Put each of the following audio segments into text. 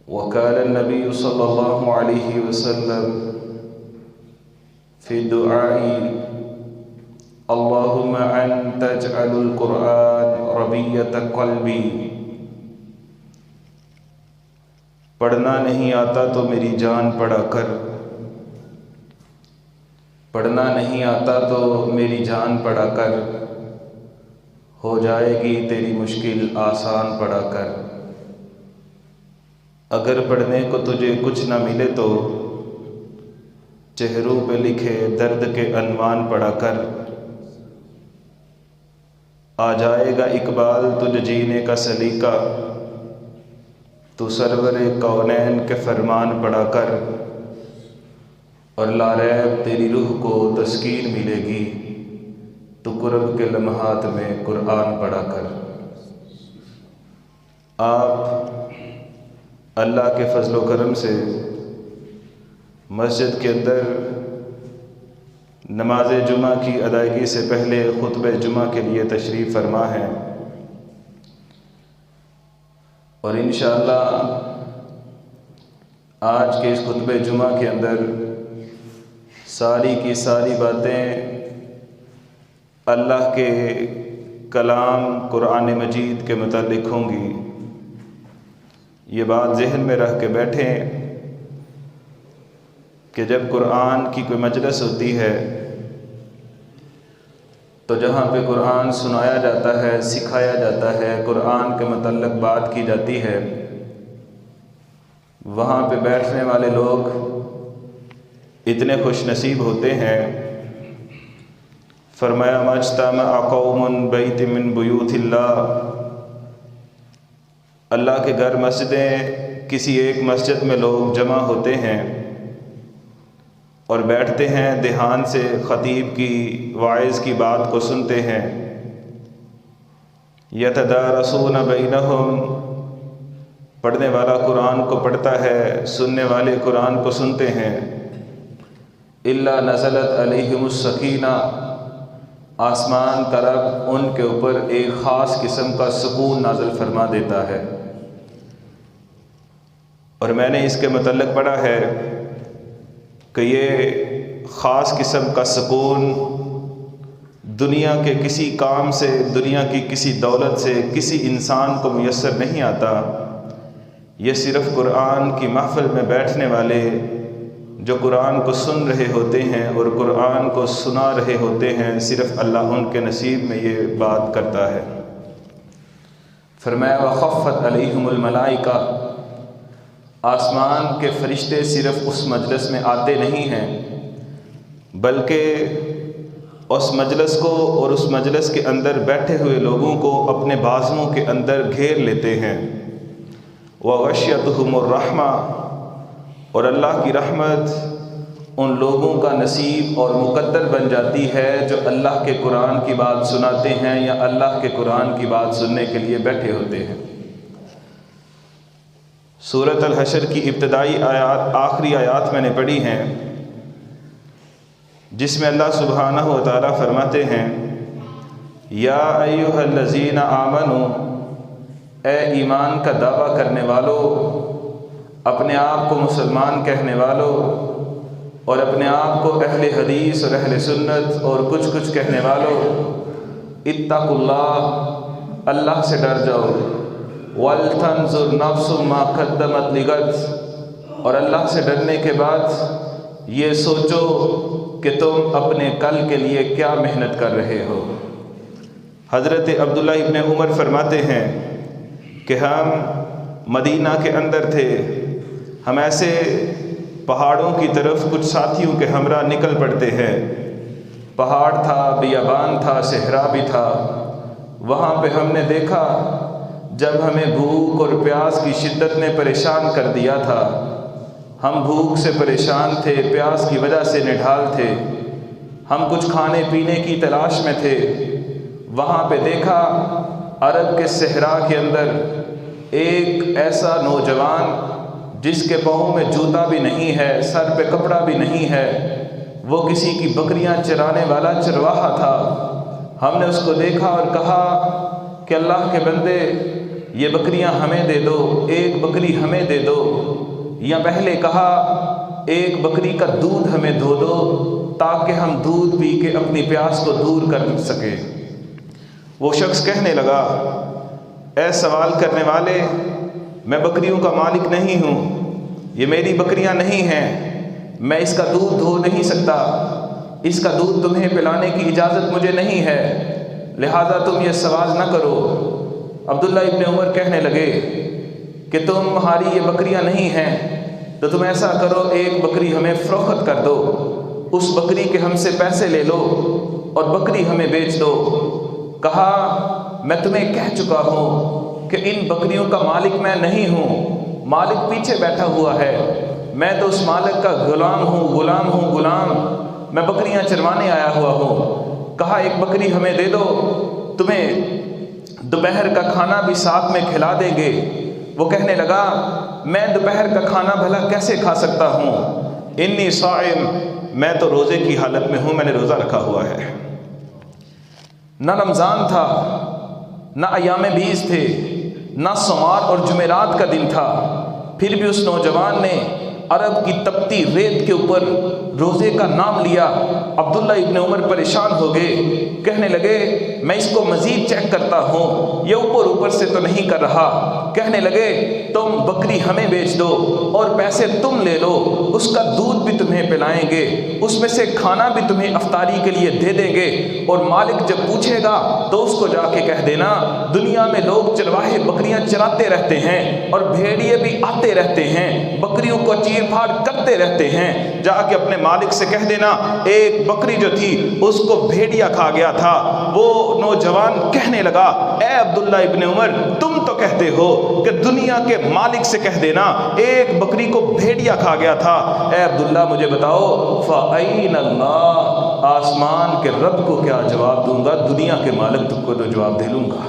وقال النبي صلى الله عليه وسلم في الدعاء اللهم أنت تجعل القرآن ربيع قلبي، پڑھنا نہیں آتا تو میری جان پڑھا کر، پڑھنا نہیں آتا تو میری جان پڑھا کر، ہو جائے گی تیری مشکل آسان پڑھا کر۔ اگر پڑھنے کو تجھے کچھ نہ ملے تو چہروں پہ لکھے درد کے عنوان پڑھا کر، آ جائے گا اقبال تجھ جینے کا سلیقہ، تو سرور کونین کے فرمان پڑھا کر، اور لا ریب تیری روح کو تسکین ملے گی، تو کرب کے لمحات میں قرآن پڑھا کر۔ آپ اللہ کے فضل و کرم سے مسجد کے اندر نماز جمعہ کی ادائیگی سے پہلے خطبہ جمعہ کے لیے تشریف فرما ہیں، اور انشاءاللہ آج کے اس خطبہ جمعہ کے اندر ساری کی ساری باتیں اللہ کے کلام قرآن مجید کے متعلق ہوں گی۔ یہ بات ذہن میں رکھ کے بیٹھیں کہ جب قرآن کی کوئی مجلس ہوتی ہے تو جہاں پہ قرآن سنایا جاتا ہے، سکھایا جاتا ہے، قرآن کے متعلق بات کی جاتی ہے، وہاں پہ بیٹھنے والے لوگ اتنے خوش نصیب ہوتے ہیں۔ فرمایا مجتمع قوم بیت من بیوت اللہ کے گھر مسجدیں، کسی ایک مسجد میں لوگ جمع ہوتے ہیں اور بیٹھتے ہیں، دھیان سے خطیب کی واعظ کی بات کو سنتے ہیں۔ یتدارسون بینہم، پڑھنے والا قرآن کو پڑھتا ہے، سننے والے قرآن کو سنتے ہیں۔ الا نزلت علیہم السکینہ، آسمان کا رب ان کے اوپر ایک خاص قسم کا سکون نازل فرما دیتا ہے۔ اور میں نے اس کے متعلق پڑھا ہے کہ یہ خاص قسم کا سکون دنیا کے کسی کام سے، دنیا کی کسی دولت سے کسی انسان کو میسر نہیں آتا، یہ صرف قرآن کی محفل میں بیٹھنے والے جو قرآن کو سن رہے ہوتے ہیں اور قرآن کو سنا رہے ہوتے ہیں، صرف اللہ ان کے نصیب میں یہ بات کرتا ہے۔ فرمایا وخفت علیہم الملائکہ، آسمان کے فرشتے صرف اس مجلس میں آتے نہیں ہیں بلکہ اس مجلس کو اور اس مجلس کے اندر بیٹھے ہوئے لوگوں کو اپنے بازوؤں کے اندر گھیر لیتے ہیں۔ وغشیتہم الرحمہ، اور اللہ کی رحمت ان لوگوں کا نصیب اور مقدر بن جاتی ہے جو اللہ کے قرآن کی بات سناتے ہیں یا اللہ کے قرآن کی بات سننے کے لیے بیٹھے ہوتے ہیں۔ سورۃ الحشر کی ابتدائی آیات، آخری آیات میں نے پڑھی ہیں، جس میں اللہ سبحانہ و تعالیٰ فرماتے ہیں یا ایھا الذین آمنوا، اے ایمان کا دعویٰ کرنے والو، اپنے آپ کو مسلمان کہنے والوں اور اپنے آپ کو اہل حدیث اور اہل سنت اور کچھ کہنے والوں، اتقوا اللہ، اللہ سے ڈر جاؤ، وَلْتَنْظُرْ نَفْسٌ مَا قَدَّمَتْ لِغَدٍ، اور اللہ سے ڈرنے کے بعد یہ سوچو کہ تم اپنے کل کے لیے کیا محنت کر رہے ہو۔ حضرت عبداللہ ابن عمر فرماتے ہیں کہ ہم مدینہ کے اندر تھے، ہم ایسے پہاڑوں کی طرف کچھ ساتھیوں کے ہمراہ نکل پڑتے ہیں، پہاڑ تھا، بیابان تھا، صحرا بھی تھا، وہاں پہ ہم نے دیکھا جب ہمیں بھوک اور پیاس کی شدت نے پریشان کر دیا تھا، ہم بھوک سے پریشان تھے، پیاس کی وجہ سے نڈھال تھے، ہم کچھ کھانے پینے کی تلاش میں تھے، وہاں پہ دیکھا عرب کے صحرا کے اندر ایک ایسا نوجوان جس کے پاؤں میں جوتا بھی نہیں ہے، سر پہ کپڑا بھی نہیں ہے، وہ کسی کی بکریاں چرانے والا چرواہا تھا۔ ہم نے اس کو دیکھا اور کہا کہ اللہ کے بندے، یہ بکریاں ہمیں دے دو، ایک بکری ہمیں دے دو، یا پہلے کہا ایک بکری کا دودھ ہمیں دو تاکہ ہم دودھ پی کے اپنی پیاس کو دور کر سکیں؟ وہ شخص کہنے لگا، اے سوال کرنے والے، میں بکریوں کا مالک نہیں ہوں، یہ میری بکریاں نہیں ہیں، میں اس کا دودھ دھو نہیں سکتا، اس کا دودھ تمہیں پلانے کی اجازت مجھے نہیں ہے، لہذا تم یہ سوال نہ کرو۔ عبداللہ ابن عمر کہنے لگے کہ تمہاری یہ بکریاں نہیں ہیں تو تم ایسا کرو، ایک بکری ہمیں فروخت کر دو، اس بکری کے ہم سے پیسے لے لو اور بکری ہمیں بیچ دو۔ کہا میں تمہیں کہہ چکا ہوں کہ ان بکریوں کا مالک میں نہیں ہوں، مالک پیچھے بیٹھا ہوا ہے، میں تو اس مالک کا غلام ہوں، میں بکریاں چروانے آیا ہوا ہوں۔ کہا ایک بکری ہمیں دے دو، تمہیں دوپہر کا کھانا بھی ساتھ میں کھلا دیں گے۔ وہ کہنے لگا میں دوپہر کا کھانا بھلا کیسے کھا سکتا ہوں، انی صائم، میں تو روزے کی حالت میں ہوں، میں نے روزہ رکھا ہوا ہے۔ نہ رمضان تھا، نہ ایام بیس تھے، نہ سوموار اور جمعرات کا دن تھا، پھر بھی اس نوجوان نے عرب کی تپتی ریت کے اوپر روزے کا نام لیا۔ عبداللہ ابن عمر پریشان ہو گئے، کہنے لگے میں اس کو مزید چیک کرتا ہوں، یہ اوپر سے تو نہیں کر رہا۔ کہنے لگے تم بکری ہمیں بیچ دو اور پیسے تم لے لو، اس کا دودھ بھی تمہیں پلائیں گے، اس میں سے کھانا بھی تمہیں افطاری کے لیے دے دیں گے، اور مالک جب پوچھے گا تو اس کو جا کے کہہ دینا دنیا میں لوگ چرواہے بکریاں چراتے رہتے ہیں اور بھیڑیے بھی آتے رہتے ہیں، بکریوں کو چیر پھاڑ کرتے رہتے ہیں، جا کے اپنے مالک سے کہہ دینا ایک بکری جو تھی اس کو بھیڑیا کھا گیا تھا۔ وہ نوجوان کہنے لگا اے عبداللہ ابن عمر، تم تو کہتے ہو کہ دنیا کے مالک سے کہہ دینا ایک بکری کو بھیڑیا کھا گیا تھا، اے عبداللہ مجھے بتاؤ فَأَيْنَ اللَّهُ، آسمان کے رب کو کیا جواب دوں گا، دنیا کے مالک تم کو تو جواب دے لوں گا۔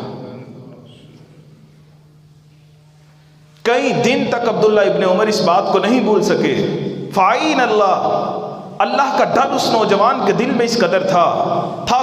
کئی دن تک عبداللہ ابن عمر اس بات کو نہیں بھول سکے۔ فَأَيْنَ اللَّهُ، اللہ کا ڈر اس نوجوان کے دل میں اس قدر تھا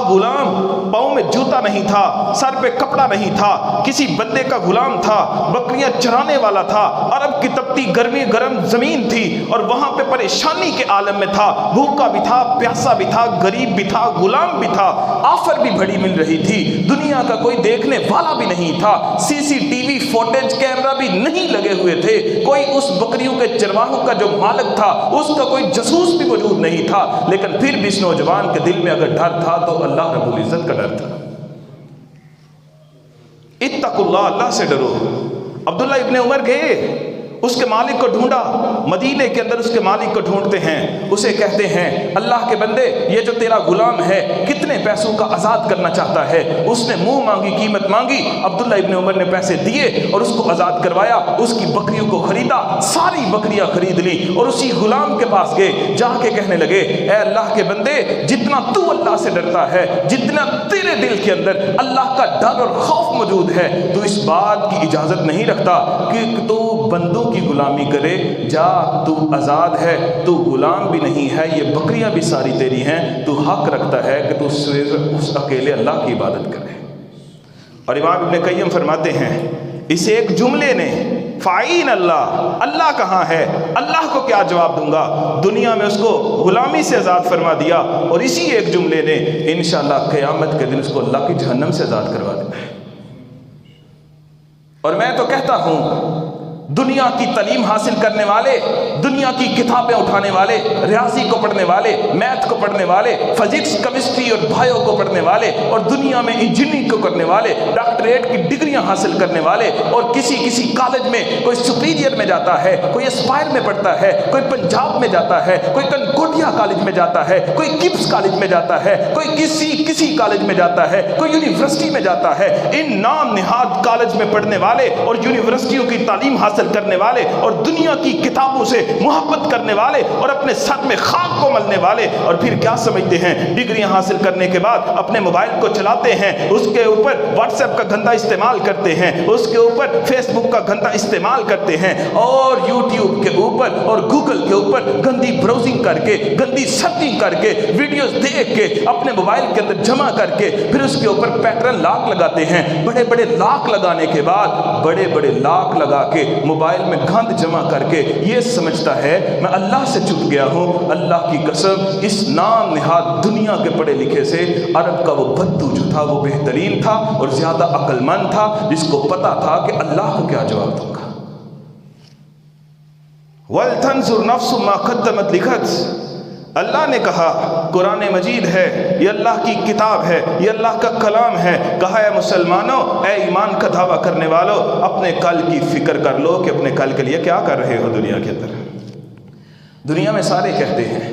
غلام، پاؤں میں جوتا نہیں تھا، سر پہ کپڑا نہیں تھا، کسی بندے کا غلام تھا، بکریاں چرانے والا تھا، عرب کی تپتی گرم زمین تھی اور وہاں پہ پریشانی کے عالم میں تھا، بھوکا بھی تھا، پیاسا بھی تھا، غریب بھی تھا، غلام بھی تھا، آفر بھی بڑی مل رہی تھی، دنیا کا کوئی دیکھنے والا بھی نہیں تھا، CCTV فوٹیج کیمرہ بھی نہیں لگے ہوئے تھے، کوئی اس بکریوں کے چرواہوں کا جو مالک تھا اس کا کوئی جاسوس بھی موجود نہیں تھا، لیکن پھر بھی اس نوجوان کے دل میں اگر ڈر تھا تو اللہ رب العزت کا ڈر تھا۔ اتقوا اللہ، اللہ سے ڈرو۔ عبداللہ ابن عمر گئے، اس کے مالک کو ڈھونڈا، مدینے کے اندر اس کے مالک کو ڈھونڈتے ہیں، اسے کہتے ہیں اللہ کے بندے یہ جو تیرا غلام ہے کتنے پیسوں کا آزاد کرنا چاہتا ہے؟ اس نے منہ مانگی، قیمت مانگی، عبداللہ ابن عمر نے پیسے دیے اور اس کو آزاد کروایا، اس کی بکریوں کو خریدا، ساری بکریاں خرید لی اور اسی غلام کے پاس گئے، جا کے کہنے لگے اے اللہ کے بندے جتنا تو اللہ سے ڈرتا ہے، جتنا تیرے دل کے اندر اللہ کا ڈر اور خوف موجود ہے، تو اس بات کی اجازت نہیں رکھتا کہ تو بندوں کی غلامی کرے، جا تو آزاد ہے، تو غلام بھی نہیں ہے، یہ بکریاں بھی ساری تیری ہیں، تو حق رکھتا ہے کہ تو اس اکیلے اللہ کی عبادت کرے۔ اور امام ابن قیم فرماتے ہیں اس ایک جملے نے فَأَيْنَ اللَّهُ، اللہ کہاں ہے، اللہ کو کیا جواب دوں گا، دنیا میں اس کو غلامی سے آزاد فرما دیا، اور اسی ایک جملے نے انشاءاللہ قیامت کے دن اس کو اللہ کی جہنم سے آزاد کروا دینا ہے۔ اور میں تو کہتا ہوں دنیا کی تعلیم حاصل کرنے والے، دنیا کی کتابیں اٹھانے والے، ریاضی کو پڑھنے والے، میتھ کو پڑھنے والے، فزکس، کیمسٹری اور بایو کو پڑھنے والے، اور دنیا میں انجینئرنگ کو کرنے والے، ڈاکٹریٹ کی ڈگریاں حاصل کرنے والے، اور کسی کالج میں کوئی سپیریئر میں جاتا ہے، کوئی اسپائر میں پڑھتا ہے، کوئی پنجاب میں جاتا ہے، کوئی کنکوڈیا کالج میں جاتا ہے، کوئی کپس کالج میں جاتا ہے، کوئی کسی کالج میں جاتا ہے، کوئی یونیورسٹی میں جاتا ہے، ان نام نہاد کالج میں پڑھنے والے اور یونیورسٹیوں کی تعلیم حاصل حاصل کرنے والے اور دنیا کی کتابوں سے محبت کرنے والے اور اپنے سر میں خاک کو ملنے والے، اور پھر کیا سمجھتے ہیں ڈگریاں حاصل کرنے کے بعد اپنے موبائل کو چلاتے ہیں، اس کے اوپر واٹس ایپ کا گندا استعمال کرتے ہیں، اس کے اوپر فیس بک کا گندا استعمال کرتے ہیں، اور یوٹیوب کے اوپر اور گوگل کے اوپر گندی براؤزنگ کر کے، گندی سرچنگ کر کے، ویڈیوز دیکھ کے اپنے موبائل کے اندر جمع کر کے پھر اس کے اوپر پیٹرن لاک لگاتے ہیں۔ بڑے بڑے لاک لگانے کے بعد، بڑے بڑے لاک لگا کے موبائل میں گند جمع کر کے یہ سمجھتا ہے میں اللہ سے چھپ گیا ہوں۔ اللہ کی قسم، اس نام نہاد دنیا کے پڑھے لکھے سے عرب کا وہ بدو جو تھا وہ بہترین تھا اور زیادہ عقل مند تھا، جس کو پتا تھا کہ اللہ کو کیا جواب دوں گا۔ وَلْتَنْظُرْ نَفْسٌ مَا قَدَّمَتْ لِغَدٍ، اللہ نے کہا، قرآن مجید ہے، یہ اللہ کی کتاب ہے، یہ اللہ کا کلام ہے۔ کہا ہے مسلمانوں، اے ایمان کا دعویٰ کرنے والوں، اپنے کل کی فکر کر لو کہ اپنے کل کے لیے کیا کر رہے ہو۔ دنیا کے اندر، دنیا میں سارے کہتے ہیں،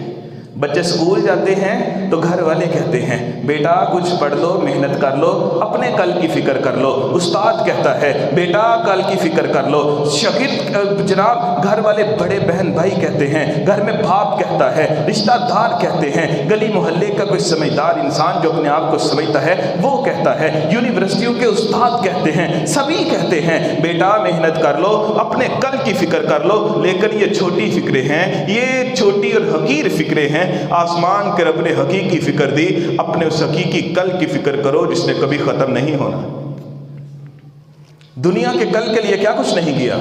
بچے اسکول جاتے ہیں تو گھر والے کہتے ہیں بیٹا کچھ پڑھ لو، محنت کر لو، اپنے کل کی فکر کر لو۔ استاد کہتا ہے بیٹا کل کی فکر کر لو۔ شاگرد جناب گھر والے بڑے بہن بھائی کہتے ہیں، گھر میں باپ کہتا ہے، رشتہ دار کہتے ہیں، گلی محلے کا کوئی سمجھدار انسان جو اپنے آپ کو سمجھتا ہے وہ کہتا ہے، یونیورسٹیوں کے استاد کہتے ہیں، سبھی کہتے ہیں بیٹا محنت کر لو، اپنے کل کی فکر کر لو۔ لیکن یہ چھوٹی فکریں ہیں، یہ چھوٹی اور حقیر فکریں ہیں۔ آسمان کے رب نے حقیقی فکر دی، اپنے اس حقیقی کل کی فکر کرو جس نے کبھی ختم نہیں ہونا۔ دنیا کے کل کے لیے کیا کچھ نہیں کیا،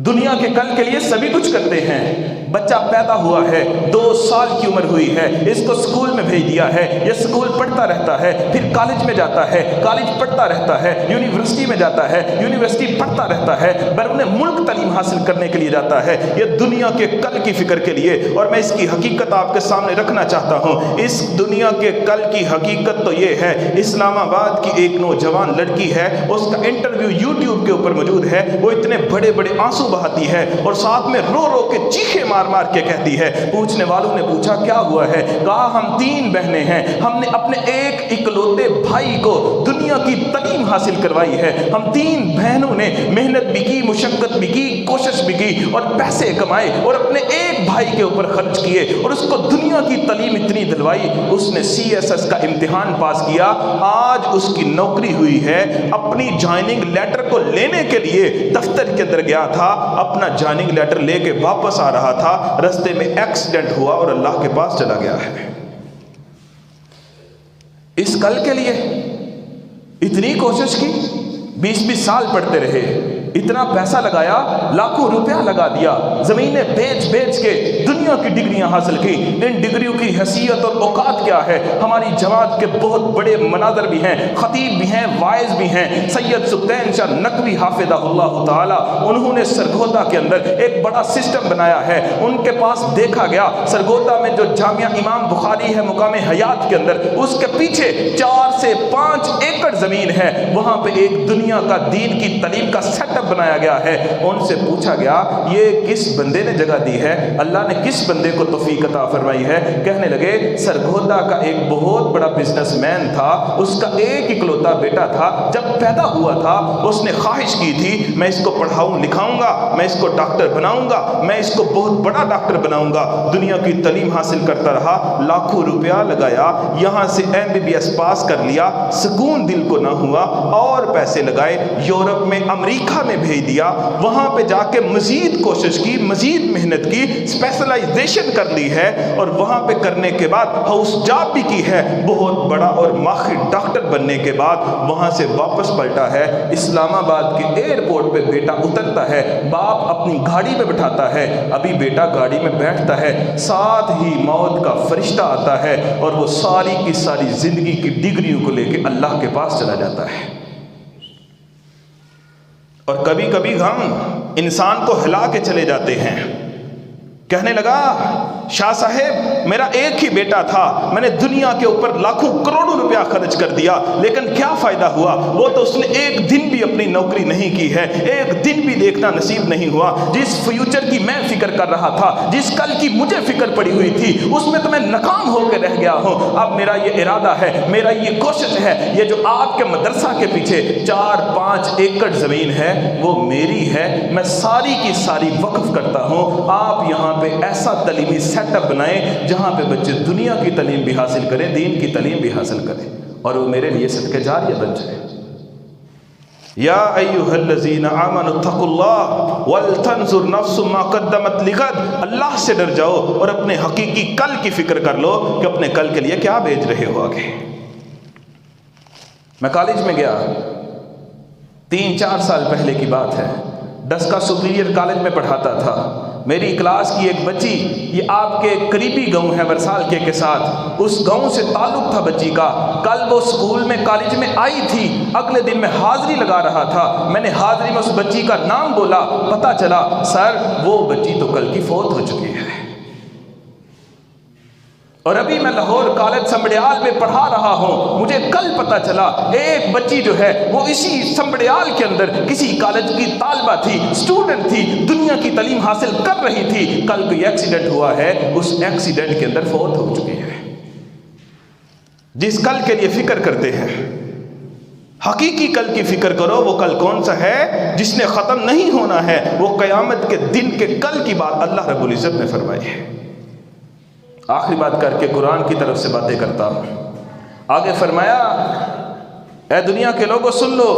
دنیا کے کل کے لیے سبھی کچھ کرتے ہیں۔ بچہ پیدا ہوا ہے، 2 سال کی عمر ہوئی ہے، اس کو سکول میں بھیج دیا ہے، یہ سکول پڑھتا رہتا ہے، پھر کالج میں جاتا ہے، کالج پڑھتا رہتا ہے، یونیورسٹی میں جاتا ہے، یونیورسٹی پڑھتا رہتا ہے، بیرون ملک تعلیم حاصل کرنے کے لیے جاتا ہے، یہ دنیا کے کل کی فکر کے لیے۔ اور میں اس کی حقیقت آپ کے سامنے رکھنا چاہتا ہوں۔ اس دنیا کے کل کی حقیقت تو یہ ہے، اسلام آباد کی ایک نوجوان لڑکی ہے، اس کا انٹرویو یوٹیوب کے اوپر موجود ہے، وہ اتنے بڑے بڑے آنسو بہاتی ہے اور ساتھ میں رو رو کے چیخے مار مار کے کہتی ہے۔ پوچھنے والوں نے پوچھا کیا ہوا ہے؟ کہا ہم 3 بہنیں ہیں، ہم نے اپنے ایک اکلوتے بھائی کو دنیا کی تعلیم حاصل کروائی ہے، ہم 3 بہنوں نے محنت بھی کی، مشقت بھی کی، کوشش بھی کی اور پیسے کمائے اور اپنے ایک بھائی کے اوپر خرچ کیے اور اس کو دنیا کی تعلیم اتنی دلوائی، اس نے CSS کا امتحان پاس کیا، آج اس کی نوکری ہوئی ہے۔ اپنی جوائننگ لیٹر کو لینے کے لیے دفتر کے اندر گیا تھا، اپنا جوائننگ لیٹر لے کے واپس آ رہا تھا، رستے میں ایکسیڈنٹ ہوا اور اللہ کے پاس چلا گیا ہے۔ اس کل کے لیے اتنی کوشش کی، 20 سال پڑھتے رہے، اتنا پیسہ لگایا، لاکھوں روپیہ لگا دیا، زمینیں بیچ بیچ کے دنیا کی ڈگریاں حاصل کی۔ ان ڈگریوں کی حیثیت اور اوقات کیا ہے؟ ہماری جماعت کے بہت بڑے مناظر بھی ہیں، خطیب بھی ہیں، واعظ بھی ہیں۔ سید سبطین شاہ نقوی حافظہ اللہ تعالی، انہوں نے سرگودا کے اندر ایک بڑا سسٹم بنایا ہے۔ ان کے پاس دیکھا گیا سرگودا میں جو جامعہ امام بخاری ہے مقام حیات کے اندر، اس کے پیچھے 4 سے 5 ایکڑ زمین ہے، وہاں پہ ایک دنیا کا دین کی تعلیم کا سیٹ اپ بنایا گیا ہے۔ ان سے پوچھا گیا یہ کس بندے نے جگہ دی ہے، اللہ نے کس بندے کو توفیق عطا فرمائی ہے؟ کہنے لگے سرگودا کا ایک بہت بڑا بزنس مین تھا، اس کا ایک اکلوتا بیٹا تھا، جب پیدا ہوا تھا اس نے خواہش کی تھی میں اس کو پڑھاؤں لکھاؤں گا، میں اس کو ڈاکٹر بناؤں گا، میں اس کو بہت بڑا ڈاکٹر بناؤں گا۔ دنیا کی تعلیم حاصل کرتا رہا، لاکھوں روپیہ لگایا، یہاں سے MBBS پاس کر لیا، سکون دل کو نہ ہوا، اور پیسے لگائے، یورپ میں امریکہ میں بھیج دیا، وہاں پہ جا کے مزید کوشش کی، مزید محنت کی، اسپیشلائزیشن کر لی ہے، اور وہاں پہ کرنے کے بعد ہاؤس جاب بھی کی ہے، بہت بڑا اور ماہر ڈاکٹر بننے کے بعد وہاں سے واپس پلٹا ہے۔ اسلام آباد کے ایئرپورٹ پہ بیٹا اترتا ہے، باپ اپنی گاڑی پہ بٹھاتا ہے، ابھی بیٹا گاڑی میں بیٹھتا ہے، ساتھ ہی موت کا فرشتہ آتا ہے اور وہ ساری کی ساری زندگی کی ڈگریوں کو لے کے اللہ کے پاس چلا جاتا ہے۔ اور کبھی کبھی غم انسان کو ہلا کے چلے جاتے ہیں۔ کہنے لگا شاہ صاحب میرا ایک ہی بیٹا تھا، میں نے دنیا کے اوپر لاکھوں کروڑوں روپیہ خرچ کر دیا، لیکن کیا فائدہ ہوا؟ وہ تو اس نے ایک دن بھی اپنی نوکری نہیں کی ہے، ایک دن بھی دیکھنا نصیب نہیں ہوا۔ جس فیوچر کی میں فکر کر رہا تھا، جس کل کی مجھے فکر پڑی ہوئی تھی، اس میں تو میں ناکام ہو کے رہ گیا ہوں۔ اب میرا یہ ارادہ ہے، میرا یہ کوشش ہے، یہ جو آپ کے مدرسہ کے پیچھے 4-5 ایکڑ زمین ہے وہ میری ہے، میں ساری کی ساری وقف کرتا ہوں۔ آپ یہاں پہ ایسا تعلیمی سیٹ اپ بنائیں جہاں پہ بچے دنیا کی تعلیم بھی حاصل کریں، دین کی تعلیم بھی حاصل کریں، اور وہ میرے لیے صدقہ جاریہ بن جائے۔ یا ایھا الذین آمنوا اتقوا اللہ ولتنظر نفس ما قدمت لغد، اللہ سے ڈر جاؤ اور اپنے حقیقی کل کی فکر کر لو کہ اپنے کل کے لیے کیا بھیج رہے ہو آگے۔ میں کالج میں گیا، 3-4 سال پہلے کی بات ہے، ڈسکا سپیریئر کالج میں پڑھاتا تھا۔ میری کلاس کی ایک بچی، یہ آپ کے قریبی گاؤں ہے برسال کے ساتھ، اس گاؤں سے تعلق تھا بچی کا۔ کل وہ اسکول میں کالج میں آئی تھی، اگلے دن میں حاضری لگا رہا تھا، میں نے حاضری میں اس بچی کا نام بولا، پتہ چلا سر وہ بچی تو کل کی فوت ہو چکی ہے۔ اور ابھی میں لاہور کالج سمبڑیال میں پڑھا رہا ہوں، مجھے کل پتہ چلا ایک بچی جو ہے وہ اسی سمبڑیال کے اندر کسی کالج کی طالبہ تھی، اسٹوڈنٹ تھی، دنیا کی تعلیم حاصل کر رہی تھی، کل کوئی ایکسیڈنٹ ہوا ہے، اس ایکسیڈنٹ کے اندر فوت ہو چکی ہے۔ جس کل کے لیے فکر کرتے ہیں، حقیقی کل کی فکر کرو، وہ کل کون سا ہے جس نے ختم نہیں ہونا ہے، وہ قیامت کے دن کے کل کی بات اللہ رب العزت نے فرمائی ہے۔ آخری بات کر کے قرآن کی طرف سے باتیں کرتا ہوں۔ آگے فرمایا، اے دنیا کے لوگوں سن لو،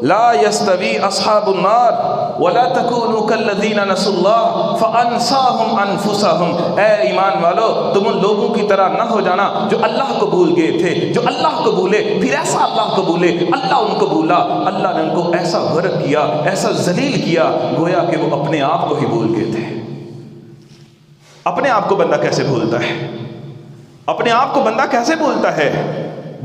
لا یستوی اصحاب النار ولا تکونوا کالذین نسوا اللہ فانساہم انفسہم۔ اے ایمان والو، تم ان لوگوں کی طرح نہ ہو جانا جو اللہ کو بھول گئے تھے، جو اللہ کو بھولے پھر ایسا اللہ کو بھولے، اللہ ان کو بھولا، اللہ نے ان کو ایسا غرق کیا، ایسا ذلیل کیا، گویا کہ وہ اپنے آپ کو ہی بھول گئے تھے۔ اپنے آپ کو بندہ کیسے بھولتا ہے؟ اپنے آپ کو بندہ کیسے بھولتا ہے؟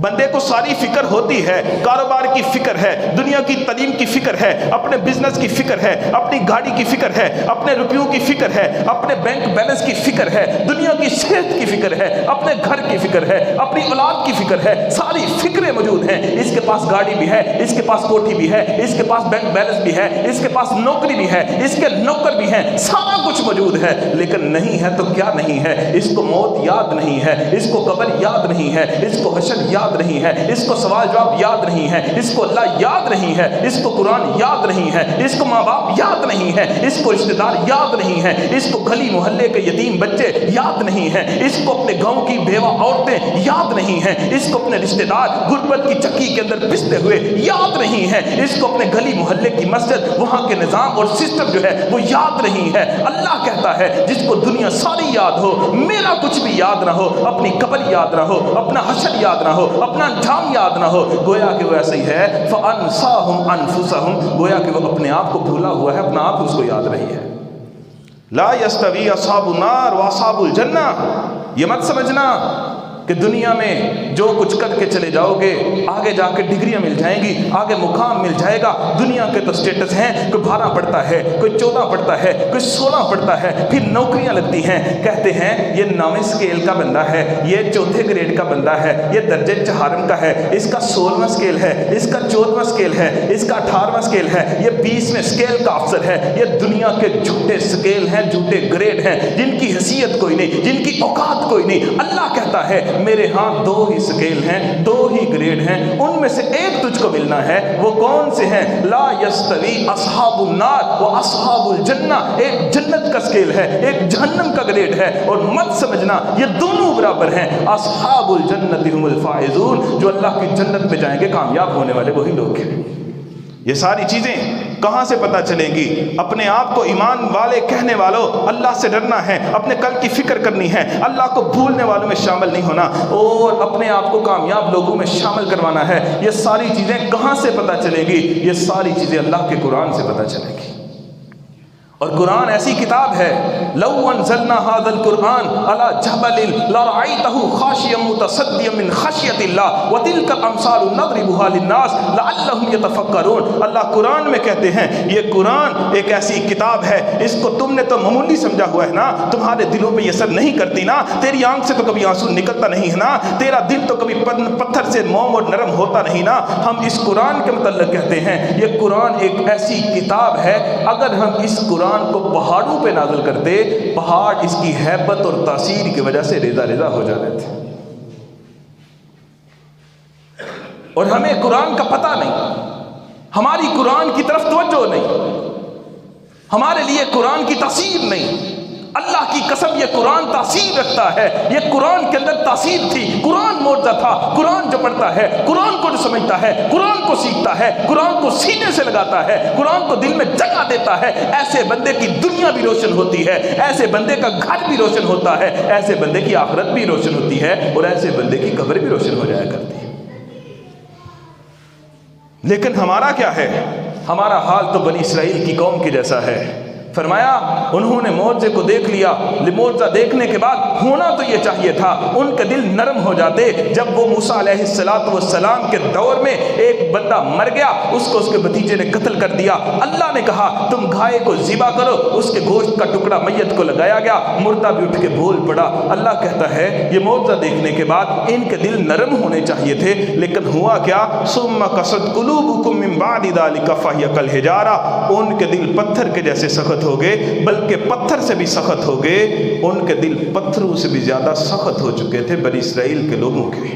بندے کو ساری فکر ہوتی ہے، کاروبار کی فکر ہے، دنیا کی تعلیم کی فکر ہے، اپنے بزنس کی فکر ہے، اپنی گاڑی کی فکر ہے، اپنے روپیوں کی فکر ہے، اپنے بینک بیلنس کی فکر ہے، دنیا کی صحت کی فکر ہے، اپنے گھر کی فکر ہے، اپنی اولاد کی فکر ہے، ساری فکریں موجود ہیں۔ اس کے پاس گاڑی بھی ہے، اس کے پاس کوٹھی بھی ہے، اس کے پاس بینک بیلنس بھی ہے، اس کے پاس نوکری بھی ہے، اس کے نوکر بھی ہیں، سارا کچھ موجود ہے، لیکن نہیں ہے تو کیا نہیں ہے؟ اس کو موت یاد نہیں ہے، اس کو قبر یاد نہیں ہے، اس کو حشر یاد نہیں ہے، اس کو سوال جواب یاد نہیں ہے، اس کو اللہ یاد نہیں ہے، اس کو قرآن یاد نہیں ہے، اس کو ماں باپ یاد نہیں ہے، اس کو رشتہ دار یاد نہیں ہے، اس کو گلی محلے کے یتیم بچے یاد نہیں ہیں، اس کو اپنے گاؤں کی بیوہ عورتیں یاد نہیں ہیں، اس کو اپنے رشتہ دار غربت کی چکی کے اندر پستے ہوئے یاد نہیں ہے، اس کو اپنے گلی محلے کی مسجد، وہاں کے نظام اور سسٹم جو ہے وہ یاد نہیں ہے۔ اللہ کہتا ہے جس کو دنیا ساری یاد ہو، میرا کچھ بھی یاد نہ ہو، اپنی قبر یاد نہ ہو، اپنا حشر یاد نہ ہو، اپنا انجام یاد نہ ہو، گویا کہ وہ ایسے ہی ہے فَأَنْسَاهُمْ أَنفُسَهُمْ، گویا کہ وہ اپنے آپ کو بھولا ہوا ہے، اپنا آپ اس کو یاد رہی ہے۔ لا يستوي اصحاب النار واصحاب الجنہ، یہ مت سمجھنا کہ دنیا میں جو کچھ کر کے چلے جاؤ گے آگے جا کے ڈگریاں مل جائیں گی، آگے مقام مل جائے گا۔ دنیا کے تو سٹیٹس ہیں، کوئی 12 پڑھتا ہے، کوئی 14 پڑھتا ہے، کوئی 16 پڑھتا ہے، پھر نوکریاں لگتی ہیں، کہتے ہیں یہ 9ویں اسکیل کا بندہ ہے، یہ 4تھے گریڈ کا بندہ ہے، یہ درجہ 4 کا ہے، اس کا 16واں اسکیل ہے، اس کا 14واں اسکیل ہے، اس کا 18واں اسکیل ہے، یہ 20ویں اسکیل کا افسر ہے۔ یہ دنیا کے جھوٹے اسکیل ہیں، جھوٹے گریڈ ہیں، جن کی حیثیت کوئی نہیں، جن کی اوقات کوئی نہیں۔ اللہ کہتا ہے میرے ہاں 2 ہی سکیل ہیں، 2 ہی گریڈ ہیں، ان میں سے ایک تجھ کو ملنا ہے۔ وہ کون سے ہیں؟ لا یستوی اصحاب النار و اصحاب الجنہ، ایک جنت کا سکیل ہے، ایک جہنم کا گریڈ ہے، اور مت سمجھنا یہ دونوں برابر ہیں۔ اصحاب الجنت هم الفائزون، جو اللہ کی جنت میں جائیں گے کامیاب ہونے والے وہی لوگ ہیں۔ یہ ساری چیزیں کہاں سے پتہ چلیں گی؟ اپنے آپ کو ایمان والے کہنے والوں اللہ سے ڈرنا ہے، اپنے کل کی فکر کرنی ہے، اللہ کو بھولنے والوں میں شامل نہیں ہونا، اور اپنے آپ کو کامیاب لوگوں میں شامل کروانا ہے۔ یہ ساری چیزیں کہاں سے پتہ چلیں گی؟ یہ ساری چیزیں اللہ کے قرآن سے پتہ چلیں گی۔ اور قرآن ایسی کتاب ہے، لو انزلنا هذا القرآن على جبل لرأيته خاشعا متصدعا من خشیۃ اللہ وتلك الامثال نضربها للناس لعلهم يتفکرون۔ اللہ قرآن میں کہتے ہیں یہ قرآن ایک ایسی کتاب ہے، اس کو تم نے تو معمولی سمجھا ہوا ہے نا، تمہارے دلوں پہ یہ اثر نہیں کرتی نا، تیری آنکھ سے تو کبھی آنسو نکلتا نہیں ہے نا، تیرا دل تو کبھی پتھر سے موم اور نرم ہوتا نہیں نا۔ ہم اس قرآن کے متعلق کہتے ہیں یہ قرآن ایک ایسی کتاب ہے، اگر ہم اس قرآن کو پہاڑوں پہ نازل کرتے، پہاڑ اس کی ہیبت اور تاثیر کی وجہ سے ریزہ ریزہ ہو جاتے تھے۔ اور ہمیں قرآن کا پتہ نہیں، ہماری قرآن کی طرف توجہ نہیں، ہمارے لیے قرآن کی تاثیر نہیں۔ اللہ کی قسم یہ قرآن تاثیر رکھتا ہے، یہ قرآن کے اندر تاثیر تھی، قرآن معجزہ تھا۔ قرآن جو پڑھتا ہے، قرآن کو جو سمجھتا ہے، قرآن کو سیکھتا ہے، قرآن کو سینے سے لگاتا ہے، قرآن کو دل میں جگہ دیتا ہے، ایسے بندے کی دنیا بھی روشن ہوتی ہے، ایسے بندے کا گھر بھی روشن ہوتا ہے، ایسے بندے کی آخرت بھی روشن ہوتی ہے، اور ایسے بندے کی قبر بھی روشن ہو جایا کرتی ہے۔ لیکن ہمارا کیا ہے؟ ہمارا حال تو بنی اسرائیل کی قوم کی جیسا ہے۔ فرمایا انہوں نے معجزے کو دیکھ لیا، معجزہ دیکھنے کے بعد ہونا تو یہ چاہیے تھا ان کے دل نرم ہو جاتے جب وہ موسیٰ علیہ السلام کے دور میں ایک بندہ مر گیا، اس کو اس کے بھتیجے نے قتل کر دیا، اللہ نے کہا تم گائے کو ذبح کرو، اس کے گوشت کا ٹکڑا میت کو لگایا گیا، مردہ بھی اٹھ کے بول پڑا۔ اللہ کہتا ہے یہ معجزہ دیکھنے کے بعد ان کے دل نرم ہونے چاہیے تھے، لیکن ہوا کیا؟ ثم قست قلوبکم من بعد ذلک فہی کالحجارہ، ان کے دل پتھر کے جیسے سخت ہو گئے، بلکہ پتھر سے بھی سخت ہو گئے، ان کے دل پتھروں سے بھی زیادہ سخت ہو چکے تھے بنی اسرائیل کے لوگوں کے۔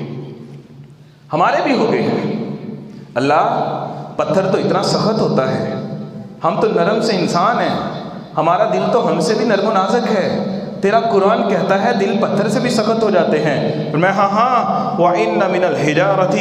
ہمارے بھی ہو گئے ہیں۔ اللہ پتھر تو اتنا سخت ہوتا ہے، ہم تو نرم سے انسان ہیں، ہمارا دل تو ہم سے بھی نرم و نازک ہے، تیرا قرآن کہتا ہے دل پتھر سے بھی سخت ہو جاتے ہیں۔ میں ہاں وَإِنَّ مِنَ الْحِجَارَةِ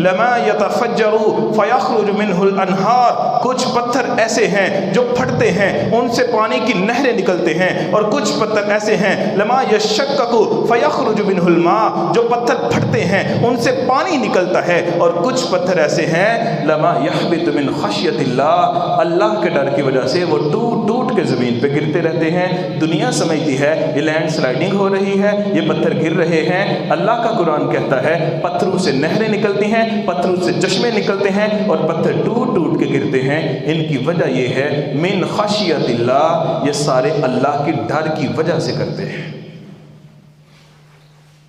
لَمَا يَتَفَجَّرُ فَيَخْرُجُ مِنْهُ الْأَنْهَارُ، کچھ پتھر ایسے ہیں جو پھٹتے ہیں، ان سے پانی کی نہریں نکلتے ہیں، اور کچھ پتھر ایسے ہیں لَمَا يَشَّقَّقُ فَيَخْرُجُ مِنْهُ الْمَاءُ، جو پتھر پھٹتے ہیں ان سے پانی نکلتا ہے، اور کچھ پتھر ایسے ہیں لَمَا يَحْبِطُ مِنْ خَشْيَةِ اللَّهِ، اللہ کے ڈر کی وجہ سے وہ ٹوٹ ٹوٹ کے زمین پہ گرتے رہتے ہیں۔ دنیا سمجھتی ہے یہ لینڈ سلائڈنگ ہو رہی ہے، یہ پتھر گر رہے ہیں، اللہ کا قرآن کہتا ہے پتھروں سے نہریں نکلتی ہیں، پتھروں سے چشمے نکلتے ہیں، اور پتھر ٹوٹ ٹوٹ کے گرتے ہیں۔ ان کی وجہ یہ ہے من خشیت اللہ، یہ سارے اللہ کی ڈر کی وجہ سے کرتے ہیں۔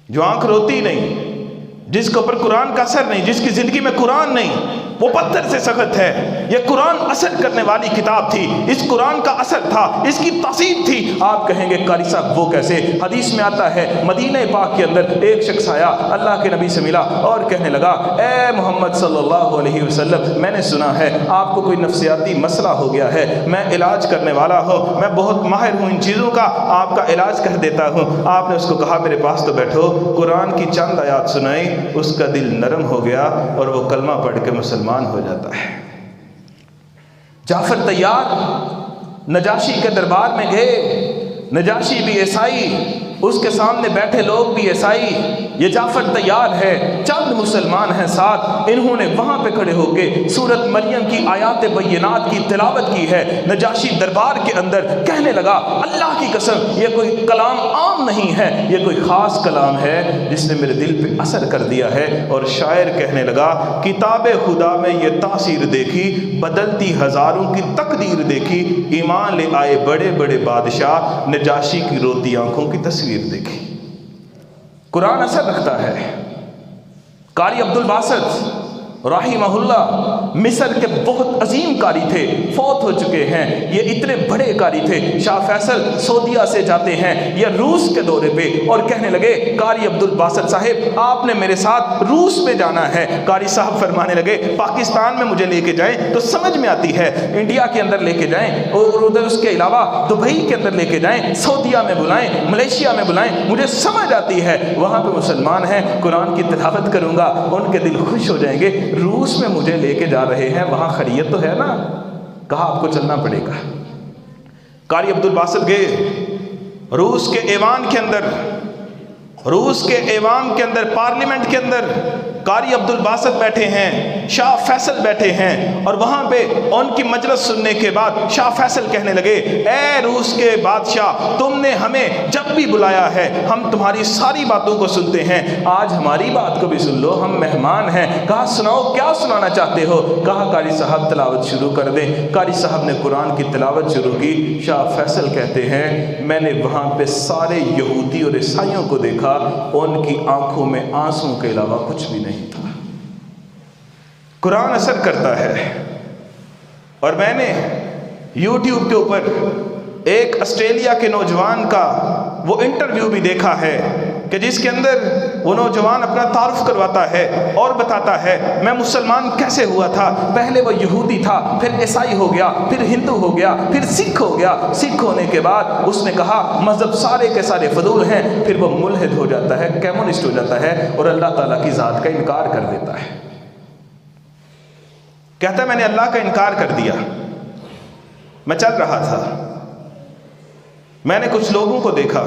جو آنکھ روتی نہیں، جس کے اوپر قرآن کا اثر نہیں، جس کی زندگی میں قرآن نہیں، وہ پتھر سے سخت ہے۔ یہ قرآن اثر کرنے والی کتاب تھی، اس قرآن کا اثر تھا، اس کی تاثیر تھی۔ آپ کہیں گے قاری صاحب وہ کیسے؟ حدیث میں آتا ہے مدینہ پاک کے اندر ایک شخص آیا، اللہ کے نبی سے ملا اور کہنے لگا اے محمد صلی اللہ علیہ وسلم، میں نے سنا ہے آپ کو کوئی نفسیاتی مسئلہ ہو گیا ہے، میں علاج کرنے والا ہوں، میں بہت ماہر ہوں ان چیزوں کا، آپ کا علاج کر دیتا ہوں۔ آپ نے اس کو کہا میرے پاس تو بیٹھو، قرآن کی چند آیات سنائی، اس کا دل نرم ہو گیا اور وہ کلمہ پڑھ کے مسلمان ہو جاتا ہے۔ جعفر طیار نجاشی کے دربار میں گئے، نجاشی بھی عیسائی، اس کے سامنے بیٹھے لوگ بھی عیسائی، یہ جعفر طیار ہے، چند مسلمان ہیں ساتھ، انہوں نے وہاں پہ کھڑے ہو کے سورت مریم کی آیات بینات کی تلاوت کی ہے۔ نجاشی دربار کے اندر کہنے لگا اللہ کی قسم یہ کوئی کلام عام نہیں ہے، یہ کوئی خاص کلام ہے جس نے میرے دل پہ اثر کر دیا ہے۔ اور شاعر کہنے لگا کتاب خدا میں یہ تاثیر دیکھی، بدلتی ہزاروں کی تقدیر دیکھی، ایمان لے آئے بڑے بڑے بادشاہ، نجاشی کی روتی آنکھوں کی تصویر دیکھی۔ قرآن اثر رکھتا ہے۔ قاری عبد الباسط رحمہ اللہ مصر کے بہت عظیم قاری تھے، فوت ہو چکے ہیں، یہ اتنے بڑے قاری تھے۔ شاہ فیصل سعودیہ سے جاتے ہیں یا روس کے دورے پہ اور کہنے لگے قاری عبد الباسط صاحب آپ نے میرے ساتھ روس میں جانا ہے۔ قاری صاحب فرمانے لگے پاکستان میں مجھے لے کے جائیں تو سمجھ میں آتی ہے، انڈیا کے اندر لے کے جائیں اور ادھر اس کے علاوہ دبئی کے اندر لے کے جائیں، سعودیہ میں بلائیں، ملیشیا میں بلائیں، مجھے سمجھ آتی ہے، وہاں پہ مسلمان ہیں، قرآن کی تلاوت کروں گا، ان کے دل خوش ہو جائیں گے۔ روس میں مجھے لے کے جا رہے ہیں، وہاں خیریت تو ہے نا؟ کہا آپ کو چلنا پڑے گا۔ قاری عبد الباسط گئے روس کے ایوان کے اندر، روس کے ایوان کے اندر، پارلیمنٹ کے اندر قاری عبدالباسط بیٹھے ہیں، شاہ فیصل بیٹھے ہیں، اور وہاں پہ ان کی مجلس سننے کے بعد شاہ فیصل کہنے لگے اے روس کے بادشاہ، تم نے ہمیں جب بھی بلایا ہے ہم تمہاری ساری باتوں کو سنتے ہیں، آج ہماری بات کو بھی سن لو، ہم مہمان ہیں۔ کہا سناؤ کیا سنانا چاہتے ہو؟ کہا قاری صاحب تلاوت شروع کر دیں۔ قاری صاحب نے قرآن کی تلاوت شروع کی۔ شاہ فیصل کہتے ہیں میں نے وہاں پہ سارے یہودی اور عیسائیوں کو دیکھا، ان کی آنکھوں میں آنسوں کے علاوہ کچھ بھی نہیں تھا۔ قرآن اثر کرتا ہے۔ اور میں نے یوٹیوب کے اوپر ایک آسٹریلیا کے نوجوان کا وہ انٹرویو بھی دیکھا ہے کہ جس کے اندر وہ نوجوان اپنا تعارف کرواتا ہے اور بتاتا ہے میں مسلمان کیسے ہوا تھا، پہلے وہ یہودی تھا، پھر عیسائی ہو گیا، پھر ہندو ہو گیا، پھر سکھ ہو گیا، سکھ ہونے کے بعد اس نے کہا مذہب سارے کے سارے فضول ہیں، پھر وہ ملحد ہو جاتا ہے، کمیونسٹ ہو جاتا ہے اور اللہ تعالیٰ کی ذات کا انکار کر دیتا ہے۔ کہتا ہے میں نے اللہ کا انکار کر دیا۔ میں چل رہا تھا، میں نے کچھ لوگوں کو دیکھا،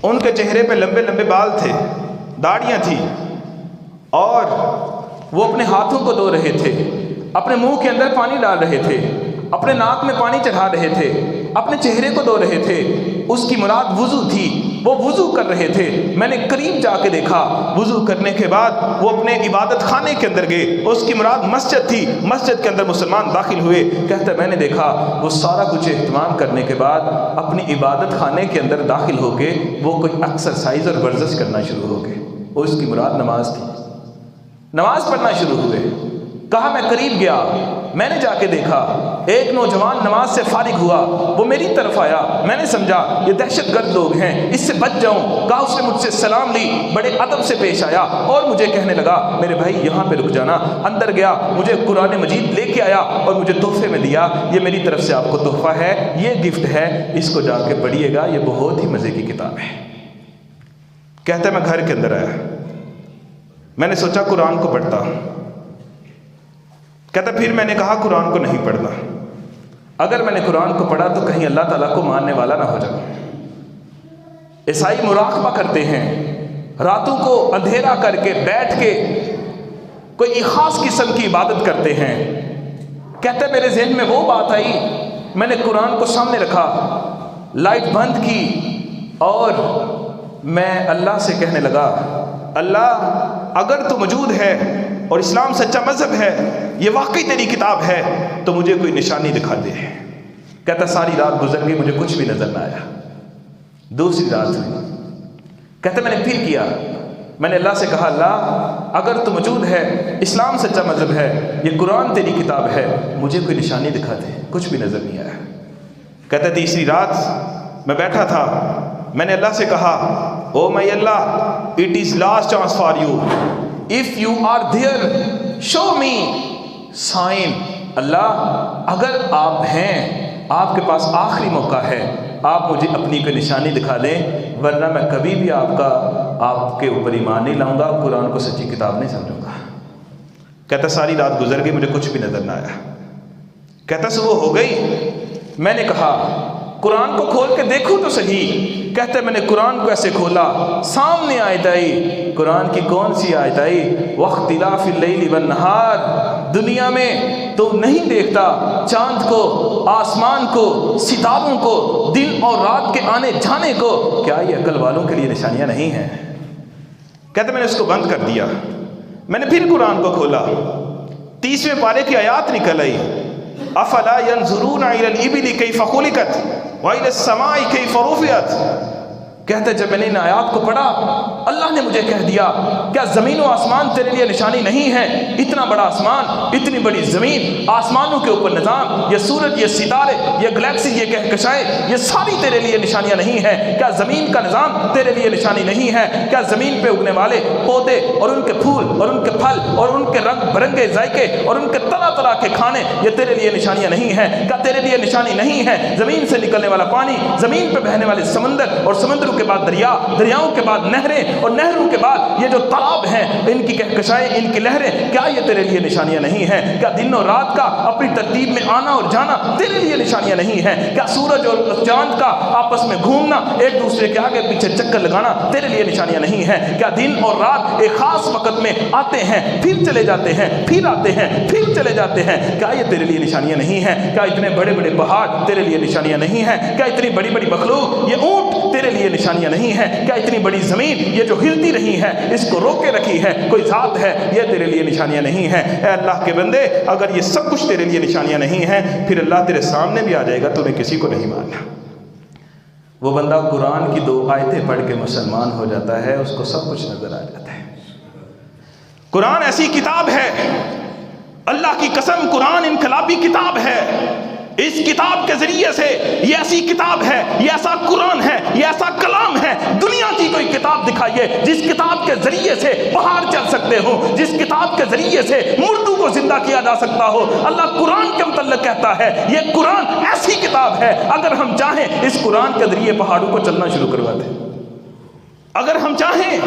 ان کے چہرے پہ لمبے لمبے بال تھے، داڑیاں تھیں، اور وہ اپنے ہاتھوں کو دھو رہے تھے، اپنے منہ کے اندر پانی ڈال رہے تھے، اپنے ناک میں پانی چڑھا رہے تھے، اپنے چہرے کو دھو رہے تھے۔ اس کی مراد وضو تھی، وہ وضو کر رہے تھے۔ میں نے قریب جا کے دیکھا، وضو کرنے کے بعد وہ اپنے عبادت خانے کے اندر گئے، اس کی مراد مسجد تھی، مسجد کے اندر مسلمان داخل ہوئے۔ کہتا ہے میں نے دیکھا وہ سارا کچھ اہتمام کرنے کے بعد اپنی عبادت خانے کے اندر داخل ہو کے وہ کوئی ایکسرسائز اور ورزش کرنا شروع ہو گئے، اور اس کی مراد نماز تھی، نماز پڑھنا شروع ہوئے۔ کہا میں قریب گیا، میں نے جا کے دیکھا ایک نوجوان نماز سے فارغ ہوا، وہ میری طرف آیا، میں نے سمجھا یہ دہشت گرد لوگ ہیں، اس سے بچ جاؤں۔ کہا اس نے مجھ سے سلام لی، بڑے ادب سے پیش آیا اور مجھے کہنے لگا میرے بھائی یہاں پہ رک جانا۔ اندر گیا، مجھے قرآن مجید لے کے آیا اور مجھے تحفے میں دیا، یہ میری طرف سے آپ کو تحفہ ہے، یہ گفٹ ہے، اس کو جا کے پڑھیے گا، یہ بہت ہی مزے کی کتاب ہے۔ کہتا ہے میں گھر کے اندر آیا، میں نے سوچا قرآن کو پڑھتا۔ کہتا پھر میں نے کہا قرآن کو نہیں پڑھنا، اگر میں نے قرآن کو پڑھا تو کہیں اللہ تعالیٰ کو ماننے والا نہ ہو جاؤں۔ عیسائی مراقبہ کرتے ہیں، راتوں کو اندھیرا کر کے بیٹھ کے کوئی خاص قسم کی عبادت کرتے ہیں۔ کہتے میرے ذہن میں وہ بات آئی، میں نے قرآن کو سامنے رکھا، لائٹ بند کی اور میں اللہ سے کہنے لگا اللہ اگر تو موجود ہے اور اسلام سچا مذہب ہے، یہ واقعی تیری کتاب ہے تو مجھے کوئی نشانی دکھا دے۔ کہتا ساری رات گزر گئی، مجھے کچھ بھی نظر نہ آیا۔ دوسری رات ہوئی، کہتا میں نے پھر کیا، میں نے اللہ سے کہا اللہ اگر تو موجود ہے، اسلام سچا مذہب ہے، یہ قرآن تیری کتاب ہے، مجھے کوئی نشانی دکھا دے، کچھ بھی نظر نہیں آیا۔ کہتا تیسری رات میں بیٹھا تھا، میں نے اللہ سے کہا oh my Allah it is last chance for you, if you are there show me sign۔ Allah اگر آپ ہیں، آپ کے پاس آخری موقع ہے، آپ مجھے اپنی کوئی نشانی دکھا دیں، ورنہ میں کبھی بھی آپ کے اوپر ایمان نہیں لاؤں گا، قرآن کو سچی کتاب نہیں سمجھوں گا۔ کہتا ساری رات گزر گئی، مجھے کچھ بھی نظر نہ آیا۔ کہتا صبح ہو گئی، میں نے کہا قرآن کو کھول کے دیکھوں تو صحیح۔ کہتے میں نے قرآن کو ایسے کھولا، سامنے آیت آئی۔ قرآن کی کون سی آیت آئی؟ واختلاف اللیل والنہار، دنیا میں تو نہیں دیکھتا چاند کو، آسمان کو، ستاروں کو، دن اور رات کے آنے جانے کو، کیا یہ عقل والوں کے لیے نشانیاں نہیں ہیں؟ کہتے میں نے اس کو بند کر دیا، میں نے پھر قرآن کو کھولا، 30ویں پارے کی آیات نکل آئی، افلا ينظرون الى الابل كيف خلقت والى السماء كيف رفعت۔ کہتے جب میں نے ان آیات کو پڑھا اللہ نے مجھے کہہ دیا کیا زمین و آسمان تیرے لیے نشانی نہیں ہے؟ اتنا بڑا آسمان، اتنی بڑی زمین، آسمانوں کے اوپر نظام، یہ سورج، یہ ستارے، یہ گلیکسی، یہ کہکشائیں، یہ ساری تیرے لیے نشانیاں نہیں ہیں؟ کیا زمین کا نظام تیرے لیے نشانی نہیں ہے؟ کیا زمین پہ اگنے والے پودے اور ان کے پھول اور ان کے پھل اور ان کے رنگ برنگے ذائقے اور ان کے طرح طرح کے کھانے یہ تیرے لیے نشانیاں نہیں ہیں؟ کیا تیرے لیے نشانی نہیں ہے زمین سے نکلنے والا پانی، زمین پہ بہنے والے سمندر اور سمندر کے بعد دریا، دریاؤں کے بعد نہریں، اور نہروں کے بعد یہ جو تالاب ہیں ان کی کہکشائیں، ان کی لہریں، کیا یہ تیرے لیے نشانیاں نہیں ہیں؟ کیا دن اور رات کا اپنی ترتیب میں آنا اور جانا تیرے لیے نشانیاں نہیں ہیں؟ کیا سورج اور چاند کا آپس میں گھومنا، ایک دوسرے کے آگے پیچھے چکر لگانا تیرے لیے نشانیاں نہیں ہیں؟ کیا دن اور رات ایک خاص وقت میں آتے ہیں، پھر چلے جاتے ہیں، پھر آتے ہیں، پھر چلے جاتے ہیں؟ کیا یہ تیرے لیے نشانیاں نہیں ہیں؟ کیا اتنے بڑے بڑے پہاڑ تیرے لیے نشانیاں نہیں ہیں؟ کیا اتنی بڑی بڑی مخلوق، یہ اونٹ تیرے لیے نشانیاں نہیں ہیں؟ کیا اتنی بڑی زمین یہ جو ہلتی رہی ہے، اس کو روکے رکھی ہے کوئی ذات ہے، یہ تیرے لیے نشانیاں نہیں ہیں؟ اے اللہ کے بندے، اگر یہ سب کچھ تیرے لیے نشانیاں نہیں ہیں، پھر اللہ تیرے سامنے بھی آ جائے گا، تو نے کسی کو نہیں ماننا۔ وہ بندہ قرآن کی 2 آیتیں پڑھ کے مسلمان ہو جاتا ہے، اس کو سب کچھ نظر آ جاتا ہے۔ قرآن ایسی کتاب ہے، اللہ کی قسم قرآن انقلابی کتاب ہے۔ اس کتاب کے ذریعے سے یہ ایسی کتاب ہے، یہ ایسا قرآن ہے، یہ ایسا کلام ہے، دنیا کی کوئی کتاب دکھائیے جس کتاب کے ذریعے سے پہاڑ چل سکتے ہو، جس کتاب کے ذریعے سے مردوں کو زندہ کیا جا سکتا ہو۔ اللہ قرآن کے متعلق کہتا ہے یہ قرآن ایسی کتاب ہے، اگر ہم چاہیں اس قرآن کے ذریعے پہاڑوں کو چلنا شروع کروا دیں، اگر ہم چاہیں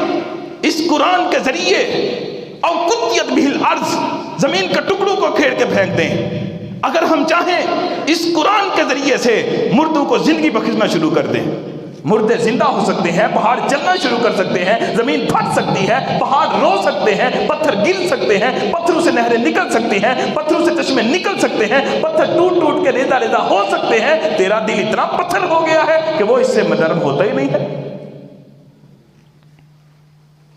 اس قرآن کے ذریعے او قطیت بہ الارض، زمین کے ٹکڑوں کو کھیڑ کے پھینک دیں، اگر ہم چاہیں اس قرآن کے ذریعے سے مردوں کو زندگی بخشنا شروع کر دیں، مردے زندہ ہو سکتے ہیں، پہاڑ چلنا شروع کر سکتے ہیں، زمین پھٹ سکتی ہے، پہاڑ رو سکتے ہیں، پتھر گر سکتے ہیں، پتھروں سے نہریں نکل سکتی ہیں، پتھروں سے چشمے نکل سکتے ہیں، پتھر ٹوٹ ٹوٹ کے ریزہ ریزہ ہو سکتے ہیں۔ تیرا دل اتنا پتھر ہو گیا ہے کہ وہ اس سے نرم ہوتا ہی نہیں ہے۔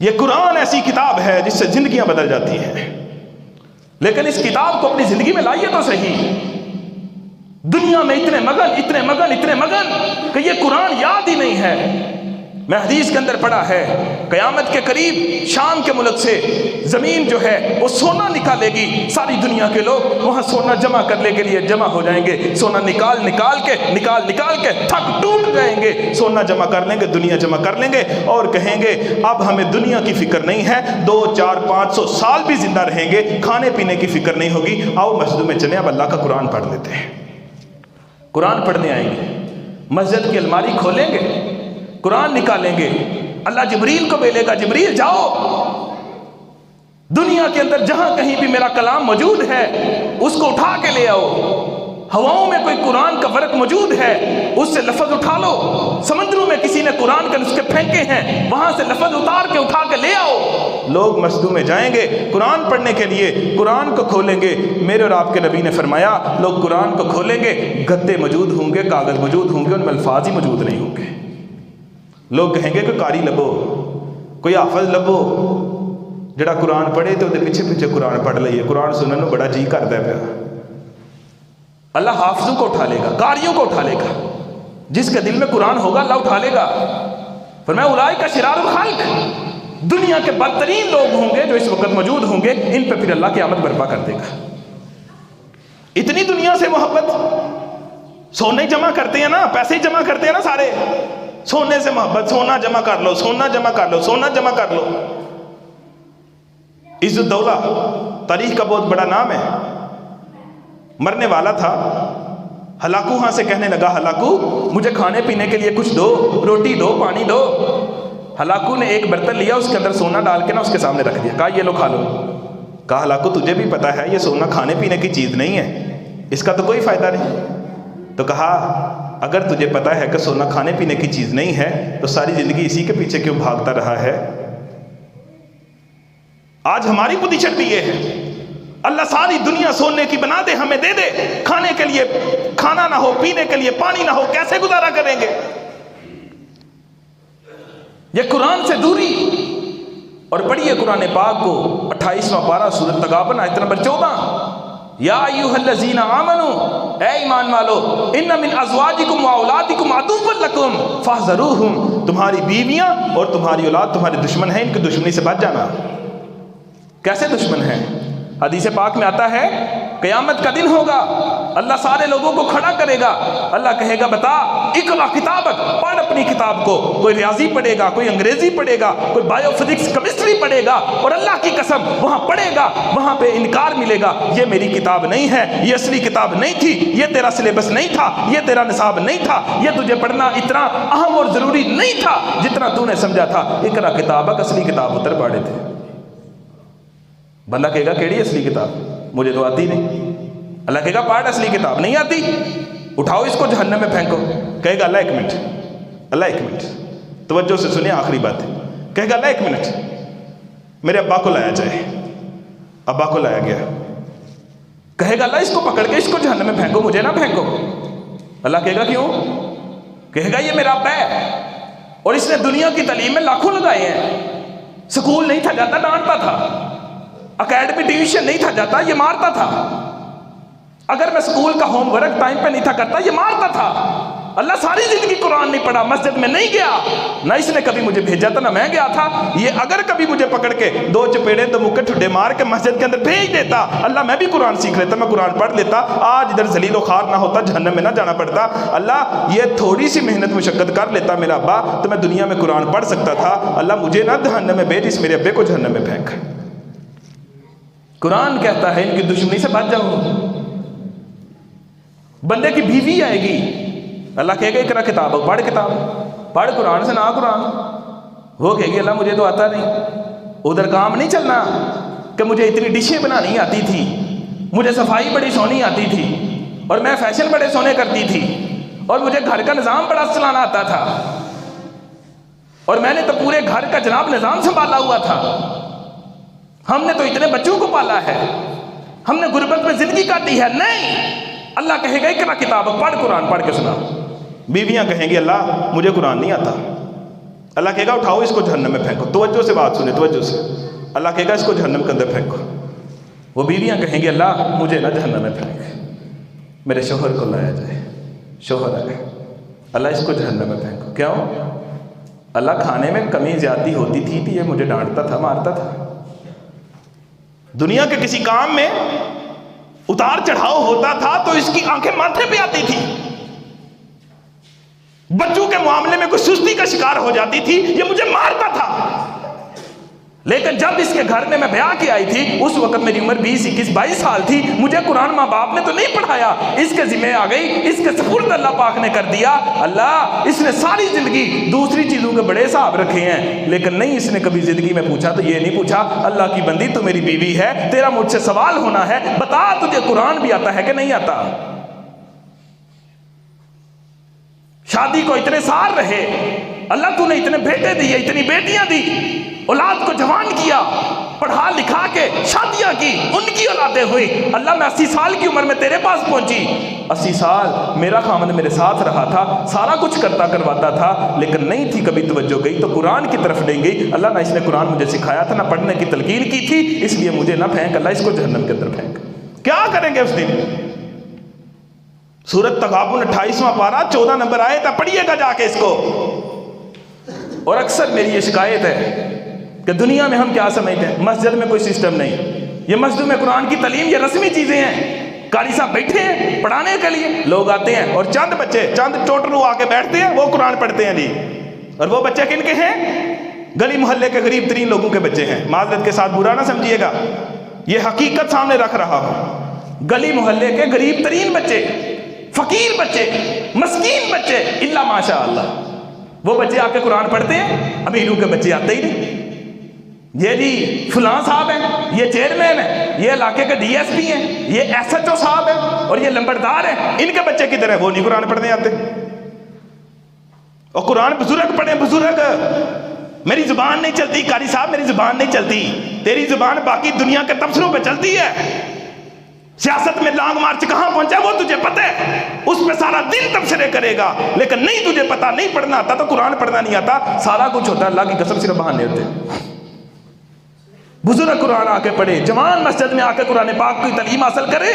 یہ قرآن ایسی کتاب ہے جس سے زندگیاں بدل جاتی ہیں، لیکن اس کتاب کو اپنی زندگی میں لائیے تو صحیح۔ دنیا میں اتنے مگن کہ یہ قرآن یاد ہی نہیں ہے۔ میں حدیث کے اندر پڑھا ہے قیامت کے قریب شام کے ملک سے زمین جو ہے وہ سونا نکالے گی، ساری دنیا کے لوگ وہاں سونا جمع کرنے کے لیے جمع ہو جائیں گے، سونا نکال کے تھک ٹوٹ جائیں گے، سونا جمع کر لیں گے، دنیا جمع کر لیں گے اور کہیں گے اب ہمیں دنیا کی فکر نہیں ہے، 200 400 500 سال بھی زندہ رہیں گے، کھانے پینے کی فکر نہیں ہوگی، آؤ مسجدوں میں چلیں، اب اللہ کا قرآن پڑھ لیتے ہیں۔ قرآن پڑھنے آئیں گے، مسجد کی الماری کھولیں گے، قرآن نکالیں گے، اللہ جبریل کو بھیجے گا، جبریل جاؤ دنیا کے اندر جہاں کہیں بھی میرا کلام موجود ہے اس کو اٹھا کے لے آؤ، ہواؤں میں کوئی قرآن کا ورق موجود ہے اس سے لفظ اٹھا لو، سمندروں میں کسی نے قرآن کے نسخے پھینکے ہیں وہاں سے لفظ اتار کے اٹھا کے لے آؤ۔ لوگ مسجدوں میں جائیں گے قرآن پڑھنے کے لیے، قرآن کو کھولیں گے، میرے اور آپ کے نبی نے فرمایا لوگ قرآن کو کھولیں گے، گدے موجود ہوں گے، کاغذ موجود ہوں گے، ان میں الفاظ ہی موجود نہیں ہوں گے۔ لوگ کہیں گے کہ قاری لبو، کوئی حافظ لبو جڑا قرآن پڑھے تو پیچھے پیچھے قرآن پڑھ لئیے، قرآن سننے کو بڑا جی کرتا ہے پیا۔ اللہ حافظوں کو اٹھا لے گا، قاریوں کو اٹھا لے گا، جس کے دل میں قرآن ہوگا اللہ اٹھا لے گا۔ فرمایا اولئک شرار الخلق، دنیا کے بدترین لوگ ہوں گے جو اس وقت موجود ہوں گے، ان پہ پھر اللہ قیامت برپا کر دے گا۔ اتنی دنیا سے محبت، سونے جمع کرتے ہیں نا، پیسے جمع کرتے ہیں نا سارے، سونے سے محبت، سونا جمع کر لو، سونا جمع کر لو، سونا جمع کر لو۔ عز الدولہ تاریخ کا بہت بڑا نام ہے، مرنے والا تھا، ہلاکو ہاں سے کہنے لگا ہلاکو مجھے کھانے پینے کے لیے کچھ دو، روٹی دو، پانی دو۔ ہلاکو نے ایک برتن لیا، اس کے اندر سونا ڈال کے نا اس کے سامنے رکھ دیا، کہا یہ لو کھا لو۔ کہا ہلاکو تجھے بھی پتا ہے یہ سونا کھانے پینے کی چیز نہیں ہے، اس کا تو کوئی فائدہ نہیں۔ تو کہا اگر تجھے پتا ہے کہ سونا کھانے پینے کی چیز نہیں ہے تو ساری زندگی اسی کے پیچھے کیوں بھاگتا رہا ہے؟ آج ہماری پوزیشن بھی یہ ہے، اللہ ساری دنیا سونے کی بنا دے، ہمیں دے دے، کھانے کے لیے کھانا نہ ہو، پینے کے لیے پانی نہ ہو، کیسے گزارا کریں گے؟ یہ قرآن سے دوری۔ اور پڑھیے قرآن پاک کو، 28واں پارہ سورۃ تغابن آیت نمبر 14، یا ایھا الذین آمنوا، اے ایمان والو، ان من ازواجکم و اولادکم عدوا لکم فاحذروہم، تمہاری بیویاں اور تمہاری اولاد تمہارے دشمن ہیں، ان کی دشمنی سے بچ جانا۔ کیسے دشمن ہیں؟ حدیث پاک میں آتا ہے قیامت کا دن ہوگا، اللہ سارے لوگوں کو کھڑا کرے گا، اللہ کہے گا بتا اقرا کتابک، پڑھ اپنی کتاب کو، کوئی ریاضی پڑھے گا، کوئی انگریزی پڑھے گا، کوئی بایو فزکس کیمسٹری پڑھے گا، اور اللہ کی قسم وہاں پڑھے گا، وہاں پہ انکار ملے گا، یہ میری کتاب نہیں ہے، یہ اصلی کتاب نہیں تھی، یہ تیرا سلیبس نہیں تھا، یہ تیرا نصاب نہیں تھا، یہ تجھے پڑھنا اتنا اہم اور ضروری نہیں تھا جتنا تو نے سمجھا تھا۔ اقرا کتابک، اصلی کتاب اتر پاڑے تھے۔ بندہ کہے گا کیڑی اصلی کتاب، مجھے تو آتی نہیں۔ اللہ کہے گا پاڑھ اصلی کتاب، نہیں آتی، اٹھاؤ اس کو جہنم میں پھینکو۔ کہے گا اللہ ایک منٹ، اللہ ایک منٹ، توجہ سے سنیں آخری بات ہے۔ کہے گا اللہ ایک منٹ، میرے ابا کو لایا جائے۔ ابا کو لایا گیا، کہے گا اللہ اس کو پکڑ کے اس کو جہنم میں پھینکو، مجھے نہ پھینکو۔ اللہ کہے گا کیوں؟ کہے گا یہ میرا ابا ہے اور اس نے دنیا کی تعلیم میں لاکھوں لگائے ہیں، سکول نہیں تھا جاتا ڈانٹتا تھا، اکیڈمی ٹیوشن نہیں تھا جاتا یہ مارتا تھا، اگر میں سکول کا ہوم ورک ٹائم پہ نہیں تھا کرتا یہ مارتا تھا۔ اللہ ساری زندگی قرآن نہیں پڑھا، مسجد میں نہیں گیا، نہ اس نے کبھی مجھے بھیجا تھا نہ میں گیا تھا، یہ اگر کبھی مجھے پکڑ کے دو چپیڑے دو مکے ٹھڈے مار کے مسجد کے اندر بھیج دیتا، اللہ میں بھی قرآن سیکھ لیتا، میں قرآن پڑھ لیتا، آج ادھر ذلیل و خوار نہ ہوتا، جہنم میں نہ جانا پڑتا۔ اللہ یہ تھوڑی سی محنت مشقت کر لیتا میرا ابا تو میں دنیا میں قرآن پڑھ سکتا تھا۔ اللہ مجھے نہ جہنم میں بھیج، اس میرے ابے کو جہنم میں پھینک۔ قرآن کہتا ہے ان کی دشمنی سے بچ جاؤ۔ بندے کی بیوی آئے گی، اللہ کہے گا اقرا کتاب، پڑھ کتاب، پڑھ قرآن سے نہ قرآن۔ وہ کہے گی اللہ مجھے تو آتا نہیں، ادھر کام نہیں چلنا کہ مجھے اتنی ڈشیں بنانی آتی تھی، مجھے صفائی بڑی سونی آتی تھی، اور میں فیشن بڑے سونے کرتی تھی، اور مجھے گھر کا نظام بڑا چلانا آتا تھا، اور میں نے تو پورے گھر کا جناب نظام سنبھالا ہوا تھا، ہم نے تو اتنے بچوں کو پالا ہے، ہم نے غربت میں زندگی کاٹی ہے۔ نہیں، اللہ کہے گا اقرا کتاب، پڑھ قرآن، پڑھ کے سنا۔ بیویاں کہیں گی اللہ مجھے قرآن نہیں آتا، اللہ کہے گا اٹھاؤ اس کو جہنم میں پھینکو۔ توجہ سے بات سنیں، توجہ سے، اللہ کہے گا اس کو جہنم کے اندر پھینکو۔ وہ بیویاں کہیں گی اللہ مجھے نہ جہنم میں پھینک، میرے شوہر کو لایا جائے، شوہر آئے، اللہ اس کو جہنم میں پھینکو۔ کیوں؟ اللہ کھانے میں کمی زیادتی ہوتی تھی تو یہ مجھے ڈانٹتا تھا، مارتا تھا۔ دنیا کے کسی کام میں اتار چڑھاؤ ہوتا تھا تو اس کی آنکھیں ماتھے پہ آتی تھی، بچوں کے معاملے میں کوئی سستی کا شکار ہو جاتی تھی، یہ مجھے مارتا تھا۔ لیکن جب اس کے گھر میں بیاہ کی آئی تھی، اس وقت میری عمر 20 21 22 سال تھی، مجھے قرآن ماں باپ نے تو نہیں پڑھایا، اس کے ذمہ آ گئی، اس کے سپرد اللہ پاک نے کر دیا۔ اللہ اس نے ساری زندگی دوسری چیزوں کے بڑے حساب رکھے ہیں، لیکن نہیں اس نے کبھی زندگی میں پوچھا تو یہ نہیں پوچھا اللہ کی بندی تو میری بیوی ہے، تیرا مجھ سے سوال ہونا ہے، بتا تجھے قرآن بھی آتا ہے کہ نہیں آتا؟ شادی کو اتنے سال رہے، اللہ تو نے اتنے بیٹے دیے، اتنی بیٹیاں دی، اولاد کو جوان کیا، پڑھا لکھا کے شادیاں کی، ان کی اولادیں ہوئی۔ اللہ میں 80 سال کی عمر میں تیرے پاس پہنچی، 80 سال میرا خامد میرے ساتھ رہا تھا، سارا کچھ کرتا کرواتا تھا، لیکن نہیں تھی کبھی توجہ گئی تو قرآن کی طرف نہیں گئی۔ اللہ نہ اس نے قرآن مجھے سکھایا تھا، نہ پڑھنے کی تلقین کی تھی، اس لیے مجھے نہ پھینک، اللہ اس کو جہنم کے اندر پھینک۔ کیا کریں گے اس دن؟ سورۃ تغابن 28واں پارہ 14 نمبر آیت ہے، پڑھیے گا جا کے اس کو۔ اور اکثر میری یہ شکایت ہے کہ دنیا میں ہم کیا سمجھتے ہیں، مسجد میں کوئی سسٹم نہیں، یہ مسجد میں قرآن کی تعلیم یہ رسمی چیزیں ہیں، قاری صاحب بیٹھے ہیں پڑھانے کے لیے، لوگ آتے ہیں اور چند بچے، چند چوٹرو آ کے بیٹھتے ہیں، وہ قرآن پڑھتے ہیں جی۔ اور وہ بچے کن کے ہیں؟ گلی محلے کے غریب ترین لوگوں کے بچے ہیں۔ معذرت کے ساتھ برا نہ سمجھیے گا، یہ حقیقت سامنے رکھ رہا ہوں، گلی محلے کے غریب ترین بچے، فقیر بچے، مسکین بچے، الا ماشاء اللہ وہ بچے آ کے قرآن پڑھتے ہیں، امیروں کے بچے آتے ہی نہیں۔ یہ جی فلاں صاحب ہیں، یہ چیئرمین ہیں، یہ علاقے کے ڈی ایس پی ہیں، یہ SHO صاحب ہیں، اور یہ لمبردار ہیں، ان کے بچے کدھر ہیں؟ وہ نہیں قرآن پڑھنے آتے۔ اور قرآن بزرگ پڑھیں، بزرگ، میری زبان نہیں چلتی قاری صاحب، میری زبان نہیں چلتی، تیری زبان باقی دنیا کے تبصروں پہ چلتی ہے، سیاست میں لانگ مارچ کہاں پہنچا وہ تجھے پتہ ہے، اس پہ سارا دن تبصرے کرے گا، لیکن نہیں تجھے پتا، نہیں پڑھنا آتا تو قرآن پڑھنا نہیں آتا، سارا کچھ ہوتا ہے، اللہ کی قسم صرف بہانے ہوتے ہیں۔ بزرگ قرآن آ کے پڑھے، جوان مسجد میں آ کے قرآن پاک کی تعلیم حاصل کرے،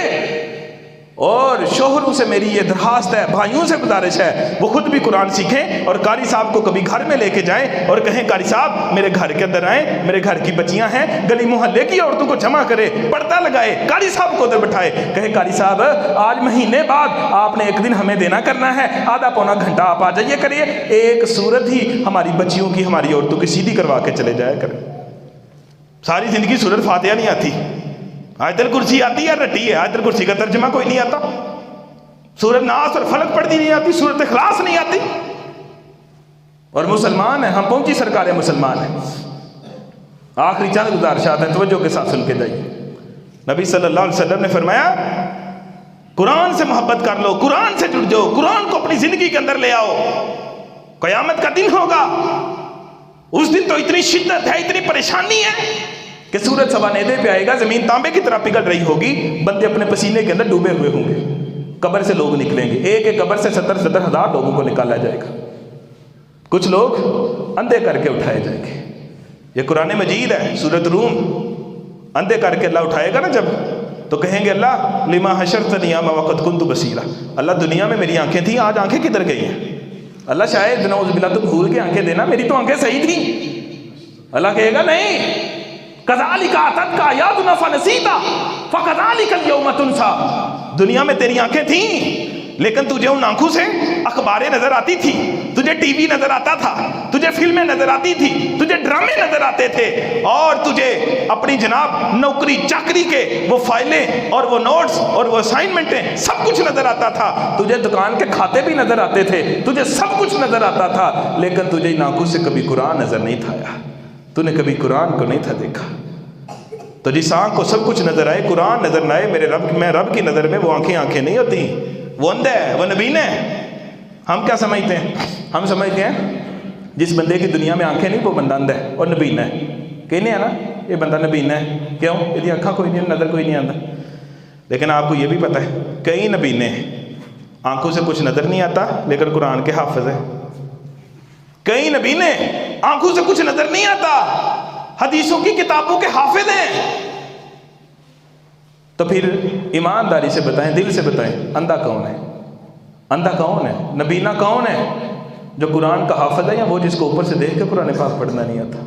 اور شوہروں سے میری یہ درخواست ہے، بھائیوں سے گزارش ہے، وہ خود بھی قرآن سیکھیں اور قاری صاحب کو کبھی گھر میں لے کے جائیں اور کہیں قاری صاحب میرے گھر کے اندر آئیں، میرے گھر کی بچیاں ہیں، گلی محلے کی عورتوں کو جمع کرے، پردہ لگائے، قاری صاحب کو ادھر بٹھائے، کہے قاری صاحب آج مہینے بعد آپ نے ایک دن ہمیں دینا کرنا ہے، آدھا پونا گھنٹہ آپ آ جائیے کریے، ایک صورت ہی ہماری بچیوں کی، ہماری عورتوں کی سیدھی کروا کے چلے جایا کریں۔ ساری زندگی سورۃ فاتحہ نہیں آتی، آیت الکرسی آتی ہے، رٹی ہے، آیت الکرسی کا ترجمہ کوئی نہیں آتا، سورۃ ناس اور فلق پڑھنی نہیں آتی، سورۃ اخلاص نہیں آتی، اور مسلمان ہیں ہم، پہنچی سرکار مسلمان ہیں۔ آخری چند گزارشات ہیں، توجہ کے ساتھ سن کے جائیے۔ نبی صلی اللہ علیہ وسلم نے فرمایا قرآن سے محبت کر لو، قرآن سے جڑ جاؤ، قرآن کو اپنی زندگی کے اندر لے آؤ، قیامت کا دن ہوگا، اس دن تو اتنی شدت ہے، اتنی پریشانی ہے کہ سورج سواندے پہ آئے گا، زمین تانبے کی طرح پگھل رہی ہوگی، بندے اپنے پسینے کے اندر ڈوبے ہوئے ہوں گے، قبر سے لوگ نکلیں گے، ایک ایک قبر سے 70 ہزار لوگوں کو نکالا جائے گا، کچھ لوگ اندھے کر کے اٹھائے جائیں گے۔ یہ قرآن مجید ہے، سورۃ روم، اندھے کر کے اللہ اٹھائے گا نا جب، تو کہیں گے اللہ لما حشرتنی یوم وقد کنت بصیرا، اللہ دنیا میں میری آنکھیں تھیں، آج آنکھیں کدھر گئی ہیں؟ اللہ شاید نعوذ باللہ تو بھول کے آنکھیں دینا، میری تو آنکھیں صحیح تھیں۔ اللہ کہے گا نہیں، کذالک اتتک آیاتنا فنسیتھا فکذالک اليوم تنسیٰ، دنیا میں تیری آنکھیں تھیں لیکن تجھے ان آنکھوں سے اخباریں نظر آتی تھی، تجھے ٹی وی نظر آتا تھا، تجھے فلمیں نظر آتی تھی، تجھے ڈرامے نظر آتے تھے، اور تجھے اپنی جناب نوکری چاکری کے وہ فائلیں اور وہ نوٹس اور وہ اسائنمنٹیں سب کچھ نظر آتا تھا، تجھے دکان کے کھاتے بھی نظر آتے تھے، تجھے سب کچھ نظر آتا تھا، لیکن تجھے ان آنکھوں سے کبھی قرآن نظر نہیں تھا آیا، تو نے کبھی قرآن کو نہیں تھا دیکھا۔ تو جس آنکھ کو سب کچھ نظر آئے، قرآن نظر نہ آئے، میں رب کی نظر میں وہ آنکھیں نہیں ہوتی، وہ اندھا ہے، وہ نبینا ہے۔ ہم کیا سمجھتے ہیں؟ ہم سمجھتے ہیں جس بندے کی دنیا میں آنکھیں نہیں وہ بندہ اندھا ہے اور نبینا ہے، کہنے ہیں نا یہ بندہ نبینا ہے، کیوں؟ یہ آنکھیں کوئی نہیں، نظر کوئی نہیں آتا۔ لیکن آپ کو یہ بھی پتہ ہے کئی نبینے ہیں، آنکھوں سے کچھ نظر نہیں آتا لیکن قرآن کے حافظ ہیں، کئی نبینے آنکھوں سے کچھ نظر نہیں آتا، حدیثوں کی کتابوں کے حافظ ہیں۔ تو پھر ایمانداری سے بتائیں، دل سے بتائیں، اندھا کون ہے؟ اندھا کون ہے؟ نبینا کون ہے؟ جو قرآن کا حافظ ہے یا وہ جس کو اوپر سے دیکھ کے قرآن پاک پڑھنا نہیں آتا؟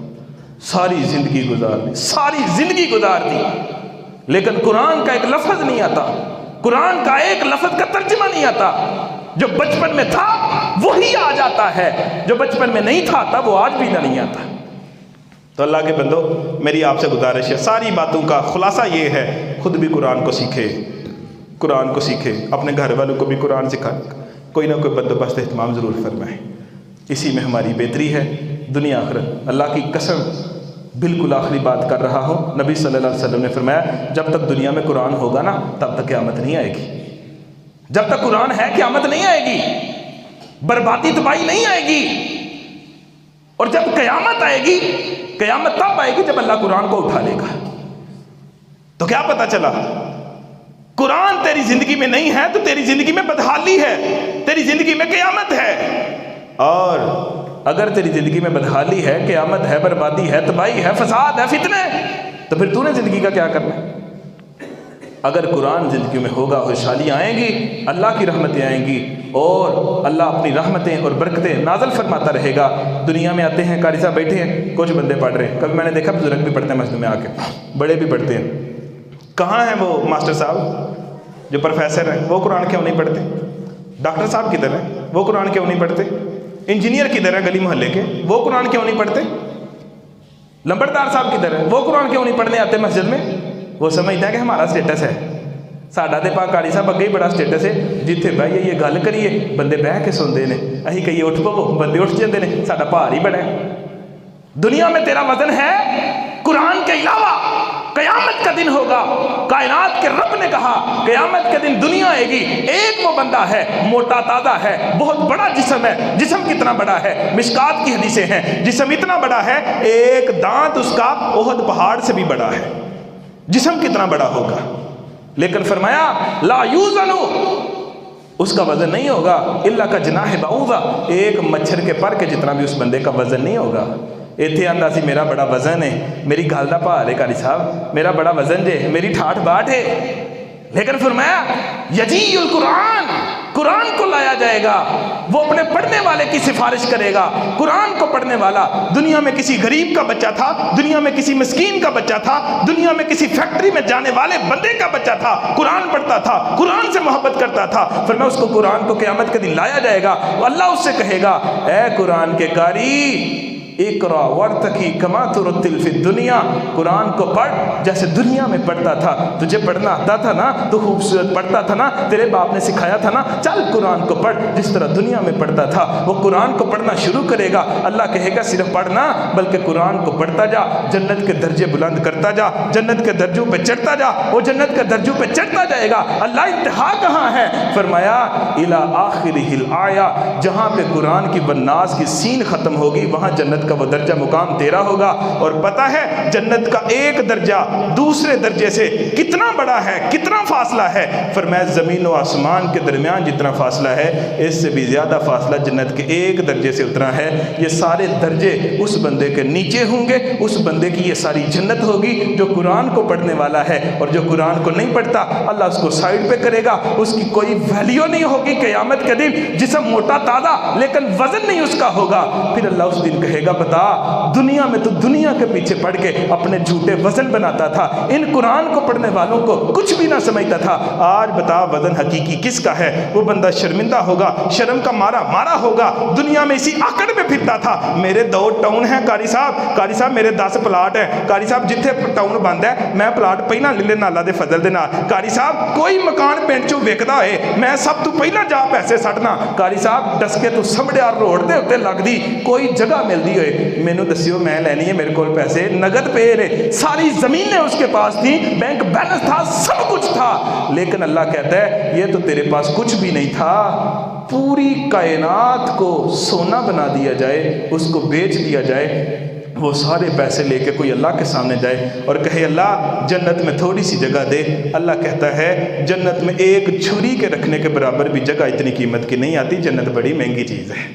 ساری زندگی گزار دی لیکن قرآن کا ایک لفظ نہیں آتا، قرآن کا ایک لفظ کا ترجمہ نہیں آتا، جو بچپن میں تھا وہی آج آتا ہے، جو بچپن میں نہیں تھا تب وہ آج بھی نہیں آتا۔ تو اللہ کے بندو میری آپ سے گزارش ہے، ساری باتوں کا خلاصہ یہ ہے، خود بھی قرآن کو سیکھے، قرآن کو سیکھے، اپنے گھر والوں کو بھی قرآن سکھائے، کوئی نہ کوئی بندوبست اہتمام ضرور فرمائیں، اسی میں ہماری بہتری ہے دنیا آخرت۔ اللہ کی قسم بالکل آخری بات کر رہا ہوں، نبی صلی اللہ علیہ وسلم نے فرمایا جب تک دنیا میں قرآن ہوگا نا تب تک قیامت نہیں آئے گی، جب تک قرآن ہے قیامت نہیں آئے گی، بربادی تباہی نہیں آئے گی، اور جب قیامت آئے گی، قیامت تب آئے گی جب اللہ قرآن کو اٹھا لے گا۔ تو کیا پتا چلا؟ قرآن تیری زندگی میں نہیں ہے تو تیری زندگی میں بدحالی ہے، تیری زندگی میں قیامت ہے، اور اگر تیری زندگی میں بدحالی ہے، قیامت ہے، بربادی ہے، تباہی ہے، فساد ہے، فتنے، تو پھر تو نے زندگی کا کیا کرنا ہے؟ اگر قرآن زندگی میں ہوگا خوشحالیاں آئیں گی، اللہ کی رحمتیں آئیں گی، اور اللہ اپنی رحمتیں اور برکتیں نازل فرماتا رہے گا۔ دنیا میں آتے ہیں، قاری صاحب بیٹھے ہیں، کچھ بندے پڑھ رہے ہیں، کبھی میں نے دیکھا بزرگ بھی پڑھتے ہیں مسجد میں آ کے، بڑے بھی پڑھتے ہیں، کہاں ہیں وہ ماسٹر صاحب جو پروفیسر ہیں، وہ قرآن کیوں نہیں پڑھتے؟ ڈاکٹر صاحب کدھر ہیں، وہ قرآن کیوں نہیں پڑھتے؟ انجینئر کدھر ہیں گلی محلے کے، وہ قرآن کیوں نہیں پڑھتے؟ لمبردار صاحب کدھر ہیں، وہ قرآن کیوں نہیں پڑھنے آتے مسجد میں؟ وہ سمجھتے ہیں کہ ہمارا سٹیٹس ہے، ساڈا تے پاک قاری صاحب اگے ہی بڑا سٹیٹس ہے، جتھے بہائیے یہ گل کریے بندے بہ کے سنتے ہیں، اسی کہیے اٹھ پو بندے اٹھ جاتے ہیں، ساڈا بھار ہی بڑا ہے۔ دنیا میں تیرا وزن ہے قرآن کے علاوہ، قیامت کا دن ہوگا، کائنات کے رب نے کہا قیامت کے دن دنیا آئے گی، ایک وہ بندہ ہے موٹا تازہ ہے، بہت بڑا جسم ہے، جسم کتنا بڑا ہے، مشکات کی حدیثیں ہیں، جسم اتنا بڑا ہے ایک دانت اس کا احد پہاڑ سے بھی بڑا ہے، جسم کتنا بڑا ہوگا، لیکن فرمایا لا یوزن، اس کا وزن نہیں ہوگا الا کا جناح بعوضہ، ایک مچھر کے پر کے جتنا بھی اس بندے کا وزن نہیں ہوگا۔ ایتھے آندا سی میرا بڑا وزن ہے، میری گل دا بھار ہے قاری صاحب، میرا بڑا وزن جے، میری ٹھاٹھ باٹھ ہے، لیکن فرمایا یجیء القرآن، قرآن کو لایا جائے گا، وہ اپنے پڑھنے والے کی سفارش کرے گا۔ قرآن کو پڑھنے والا دنیا میں کسی غریب کا بچہ تھا، دنیا میں کسی مسکین کا بچہ تھا، دنیا میں کسی فیکٹری میں جانے والے بندے کا بچہ تھا، قرآن پڑھتا تھا، قرآن سے محبت کرتا تھا۔ فرمایا اس کو قرآن کو قیامت کے دن لایا جائے گا، اللہ اس سے کہے گا اے قرآن کے قاری اقرا ورتقی کما ترتل فی الدنیا، قرآن کو پڑھ جیسے دنیا میں پڑھتا تھا، تجھے پڑھنا آتا تھا نا، تو خوبصورت پڑھتا تھا نا، تیرے باپ نے سکھایا تھا نا، چل قرآن کو پڑھ جس طرح دنیا میں پڑھتا تھا۔ وہ قرآن کو پڑھنا شروع کرے گا، اللہ کہے گا صرف پڑھنا بلکہ قرآن کو پڑھتا جا، جنت کے درجے بلند کرتا جا، جنت کے درجوں پہ چڑھتا جا، وہ جنت کے درجوں پہ چڑھتا جائے گا۔ اللہ انتہا کہاں ہے؟ فرمایا الی آخرہ الآیہ، جہاں پہ قرآن کی والناس کی سین ختم ہوگی وہاں جنت کا وہ درجہ مقام تیرا ہوگا۔ اور پتہ ہے جنت کا ایک درجہ دوسرے درجے سے کتنا بڑا ہے، کتنا فاصلہ ہے؟ فرمایا زمین و آسمان کے درمیان جتنا فاصلہ ہے اس سے بھی زیادہ فاصلہ جنت کے ایک درجے سے اتنا ہے۔ یہ سارے درجے اس بندے کے نیچے ہوں گے، اس بندے کی یہ ساری جنت ہوگی جو قرآن کو پڑھنے والا ہے، اور جو قرآن کو نہیں پڑھتا اللہ اس کو سائڈ پہ کرے گا، اس کی کوئی ویلیو نہیں ہوگی قیامت کے دن۔ جسم موٹا تازہ لیکن وزن نہیں اس کا ہوگا۔ پھر اللہ اس دن کہے گا بتا دنیا میں تو دنیا کے پیچھے پڑھ کے اپنے جھوٹے وزن بناتا تھا، ان قرآن کو پڑھنے والوں کو کچھ بھی نہ سمجھتا تھا، آج بتا وزن حقیقی کس کا ہے؟ وہ بندہ شرمندہ ہوگا، شرم کا مارا ہوگا، دنیا میں اسی آکڑ میں پھرتا تھا، میرے 2 ٹاؤن ہیں قاری صاحب میرے 10 پلاٹ ہیں، قاری صاحب جتھے ٹاؤن بند ہے میں پلاٹ پہلا لے لینا اللہ دے فضل دے نال، قاری صاحب کوئی مکان پنڈ چوں وکدا ہوئے میں سب تو پہلا جا پیسے سٹنا، قاری صاحب دس کے تو سمڑیا روڈ دے اتنے لگدی کوئی جگہ ملدی ہوئے مینوں دسیو میں لینی ہے، میرے کول پیسے نگد پے رہے، ساری زمینیں اس کے پاس تھیں، بینک بیلنس تھا، سب کچھ تھا، لیکن اللہ کہتا ہے یہ تو تیرے پاس کچھ بھی نہیں تھا، پوری کائنات کو سونا بنا دیا جائے، اس کو بیچ دیا جائے، وہ سارے پیسے لے کے کوئی اللہ کے سامنے جائے اور کہے اللہ جنت میں تھوڑی سی جگہ دے، اللہ کہتا ہے جنت میں ایک چھری کے رکھنے کے برابر بھی جگہ اتنی قیمت کی نہیں آتی، جنت بڑی مہنگی چیز ہے۔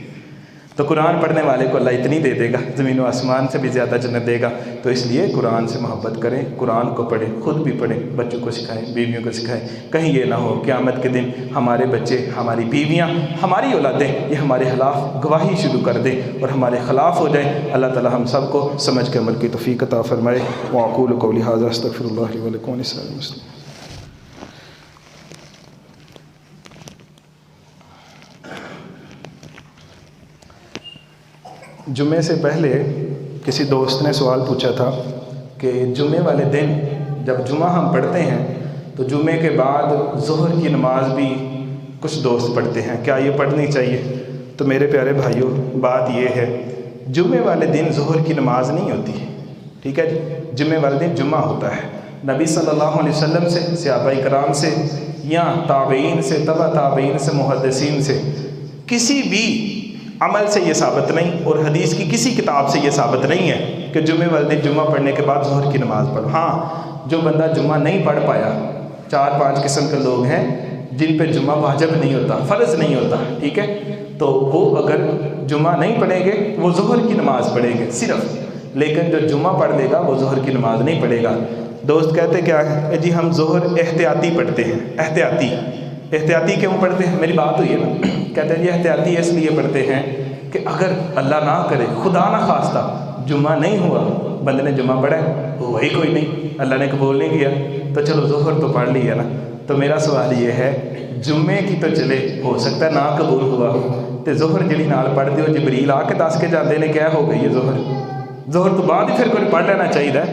تو قرآن پڑھنے والے کو اللہ اتنی دے دے گا، زمین و آسمان سے بھی زیادہ جنت دے گا۔ تو اس لیے قرآن سے محبت کریں، قرآن کو پڑھیں، خود بھی پڑھیں، بچوں کو سکھائیں، بیویوں کو سکھائیں، کہیں یہ نہ ہو قیامت کے دن ہمارے بچے، ہماری بیویاں، ہماری اولادیں یہ ہمارے خلاف گواہی شروع کر دیں اور ہمارے خلاف ہو جائیں۔ اللہ تعالی ہم سب کو سمجھ کے عمل کی توفیق عطا فرمائے۔ وأقول قولي هذا استغفر الله لي ولكم ولسائر المسلمين۔ جمعے سے پہلے کسی دوست نے سوال پوچھا تھا کہ جمعے والے دن جب جمعہ ہم پڑھتے ہیں تو جمعے کے بعد ظہر کی نماز بھی کچھ دوست پڑھتے ہیں، کیا یہ پڑھنی چاہیے؟ تو میرے پیارے بھائیوں بات یہ ہے جمعے والے دن ظہر کی نماز نہیں ہوتی، ٹھیک ہے جی، جمعے والے دن جمعہ ہوتا ہے۔ نبی صلی اللہ علیہ وسلم سے، صحابہ کرام سے یا تابعین سے، تبع تابعین سے، محدثین سے کسی بھی عمل سے یہ ثابت نہیں اور حدیث کی کسی کتاب سے یہ ثابت نہیں ہے کہ جمعے والے دن جمعہ پڑھنے کے بعد ظہر کی نماز پڑھو۔ ہاں جو بندہ جمعہ نہیں پڑھ پایا، 4-5 قسم کے لوگ ہیں جن پہ جمعہ واجب نہیں ہوتا، فرض نہیں ہوتا، ٹھیک ہے، تو وہ اگر جمعہ نہیں پڑھیں گے وہ ظہر کی نماز پڑھیں گے صرف، لیکن جو جمعہ پڑھ لے گا وہ ظہر کی نماز نہیں پڑھے گا۔ دوست کہتے کیا ہے کہ جی ہم ظہر احتیاطی پڑھتے ہیں۔ احتیاطی کیوں پڑھتے ہیں؟ میری بات ہوئی ہے نا، کہتے ہیں جی احتیاطی اس لیے پڑھتے ہیں کہ اگر اللہ نہ کرے، خدا نہ خواستہ جمعہ نہیں ہوا، بندے نے جمعہ پڑھا ہے ہوا ہی کوئی نہیں، اللہ نے قبول نہیں کیا، تو چلو ظہر تو پڑھ لی ہے نا۔ تو میرا سوال یہ ہے جمعے کی تو چلے ہو سکتا ہے نہ قبول ہوا تو ظہر جڑی نال پڑھ دیو، جبریل آ کے دس کے جاندے نے کیا ہو گئی ہے ظہر تو بعد ہی پھر کوئی پڑھ لینا چاہیے،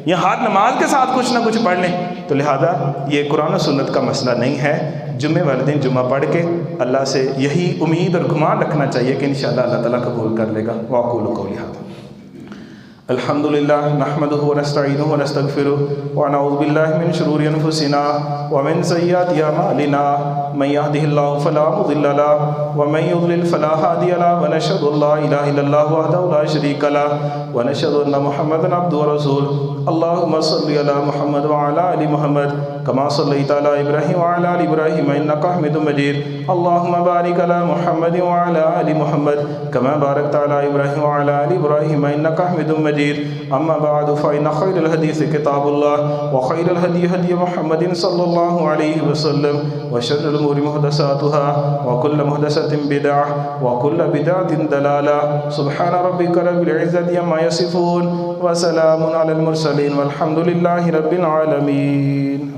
یا ہر نماز کے ساتھ کچھ نہ کچھ پڑھ لیں۔ تو لہذا یہ قرآن و سنت کا مسئلہ نہیں ہے، جمعے والے دن جمعہ پڑھ کے اللہ سے یہی امید اور گمان رکھنا چاہیے کہ انشاءاللہ اللہ تعالیٰ قبول کر لے گا۔ وأقول قولي هذا الحمد لله نحمده ونستعينه ونستغفره ونعوذ بالله من شرور أنفسنا ومن سيئات أعمالنا من يهده الله فلا مضل له ومن يضلل فلا هادي له ونشهد أن لا إله إلا الله وحده لا شريك له ونشهد أن محمدا عبده ورسوله اللهم صل على محمد وعلى آل محمد كما صليت على إبراهيم وعلى آل إبراهيم إنك حميد مجيد اللهم بارك على محمد وعلى آل محمد كما باركت على إبراهيم وعلى آل إبراهيم إنك حميد مجيد مجيد. أما بعد فإن خير الحديث كتاب الله وخير الهدي هدي محمد صلى الله عليه وسلم وشر الأمور محدثاتها وكل محدثة بدعة وكل بدعة ضلالة. سبحان ربك رب العزة عما يصفون وسلام على المرسلين والحمد لله رب العالمين.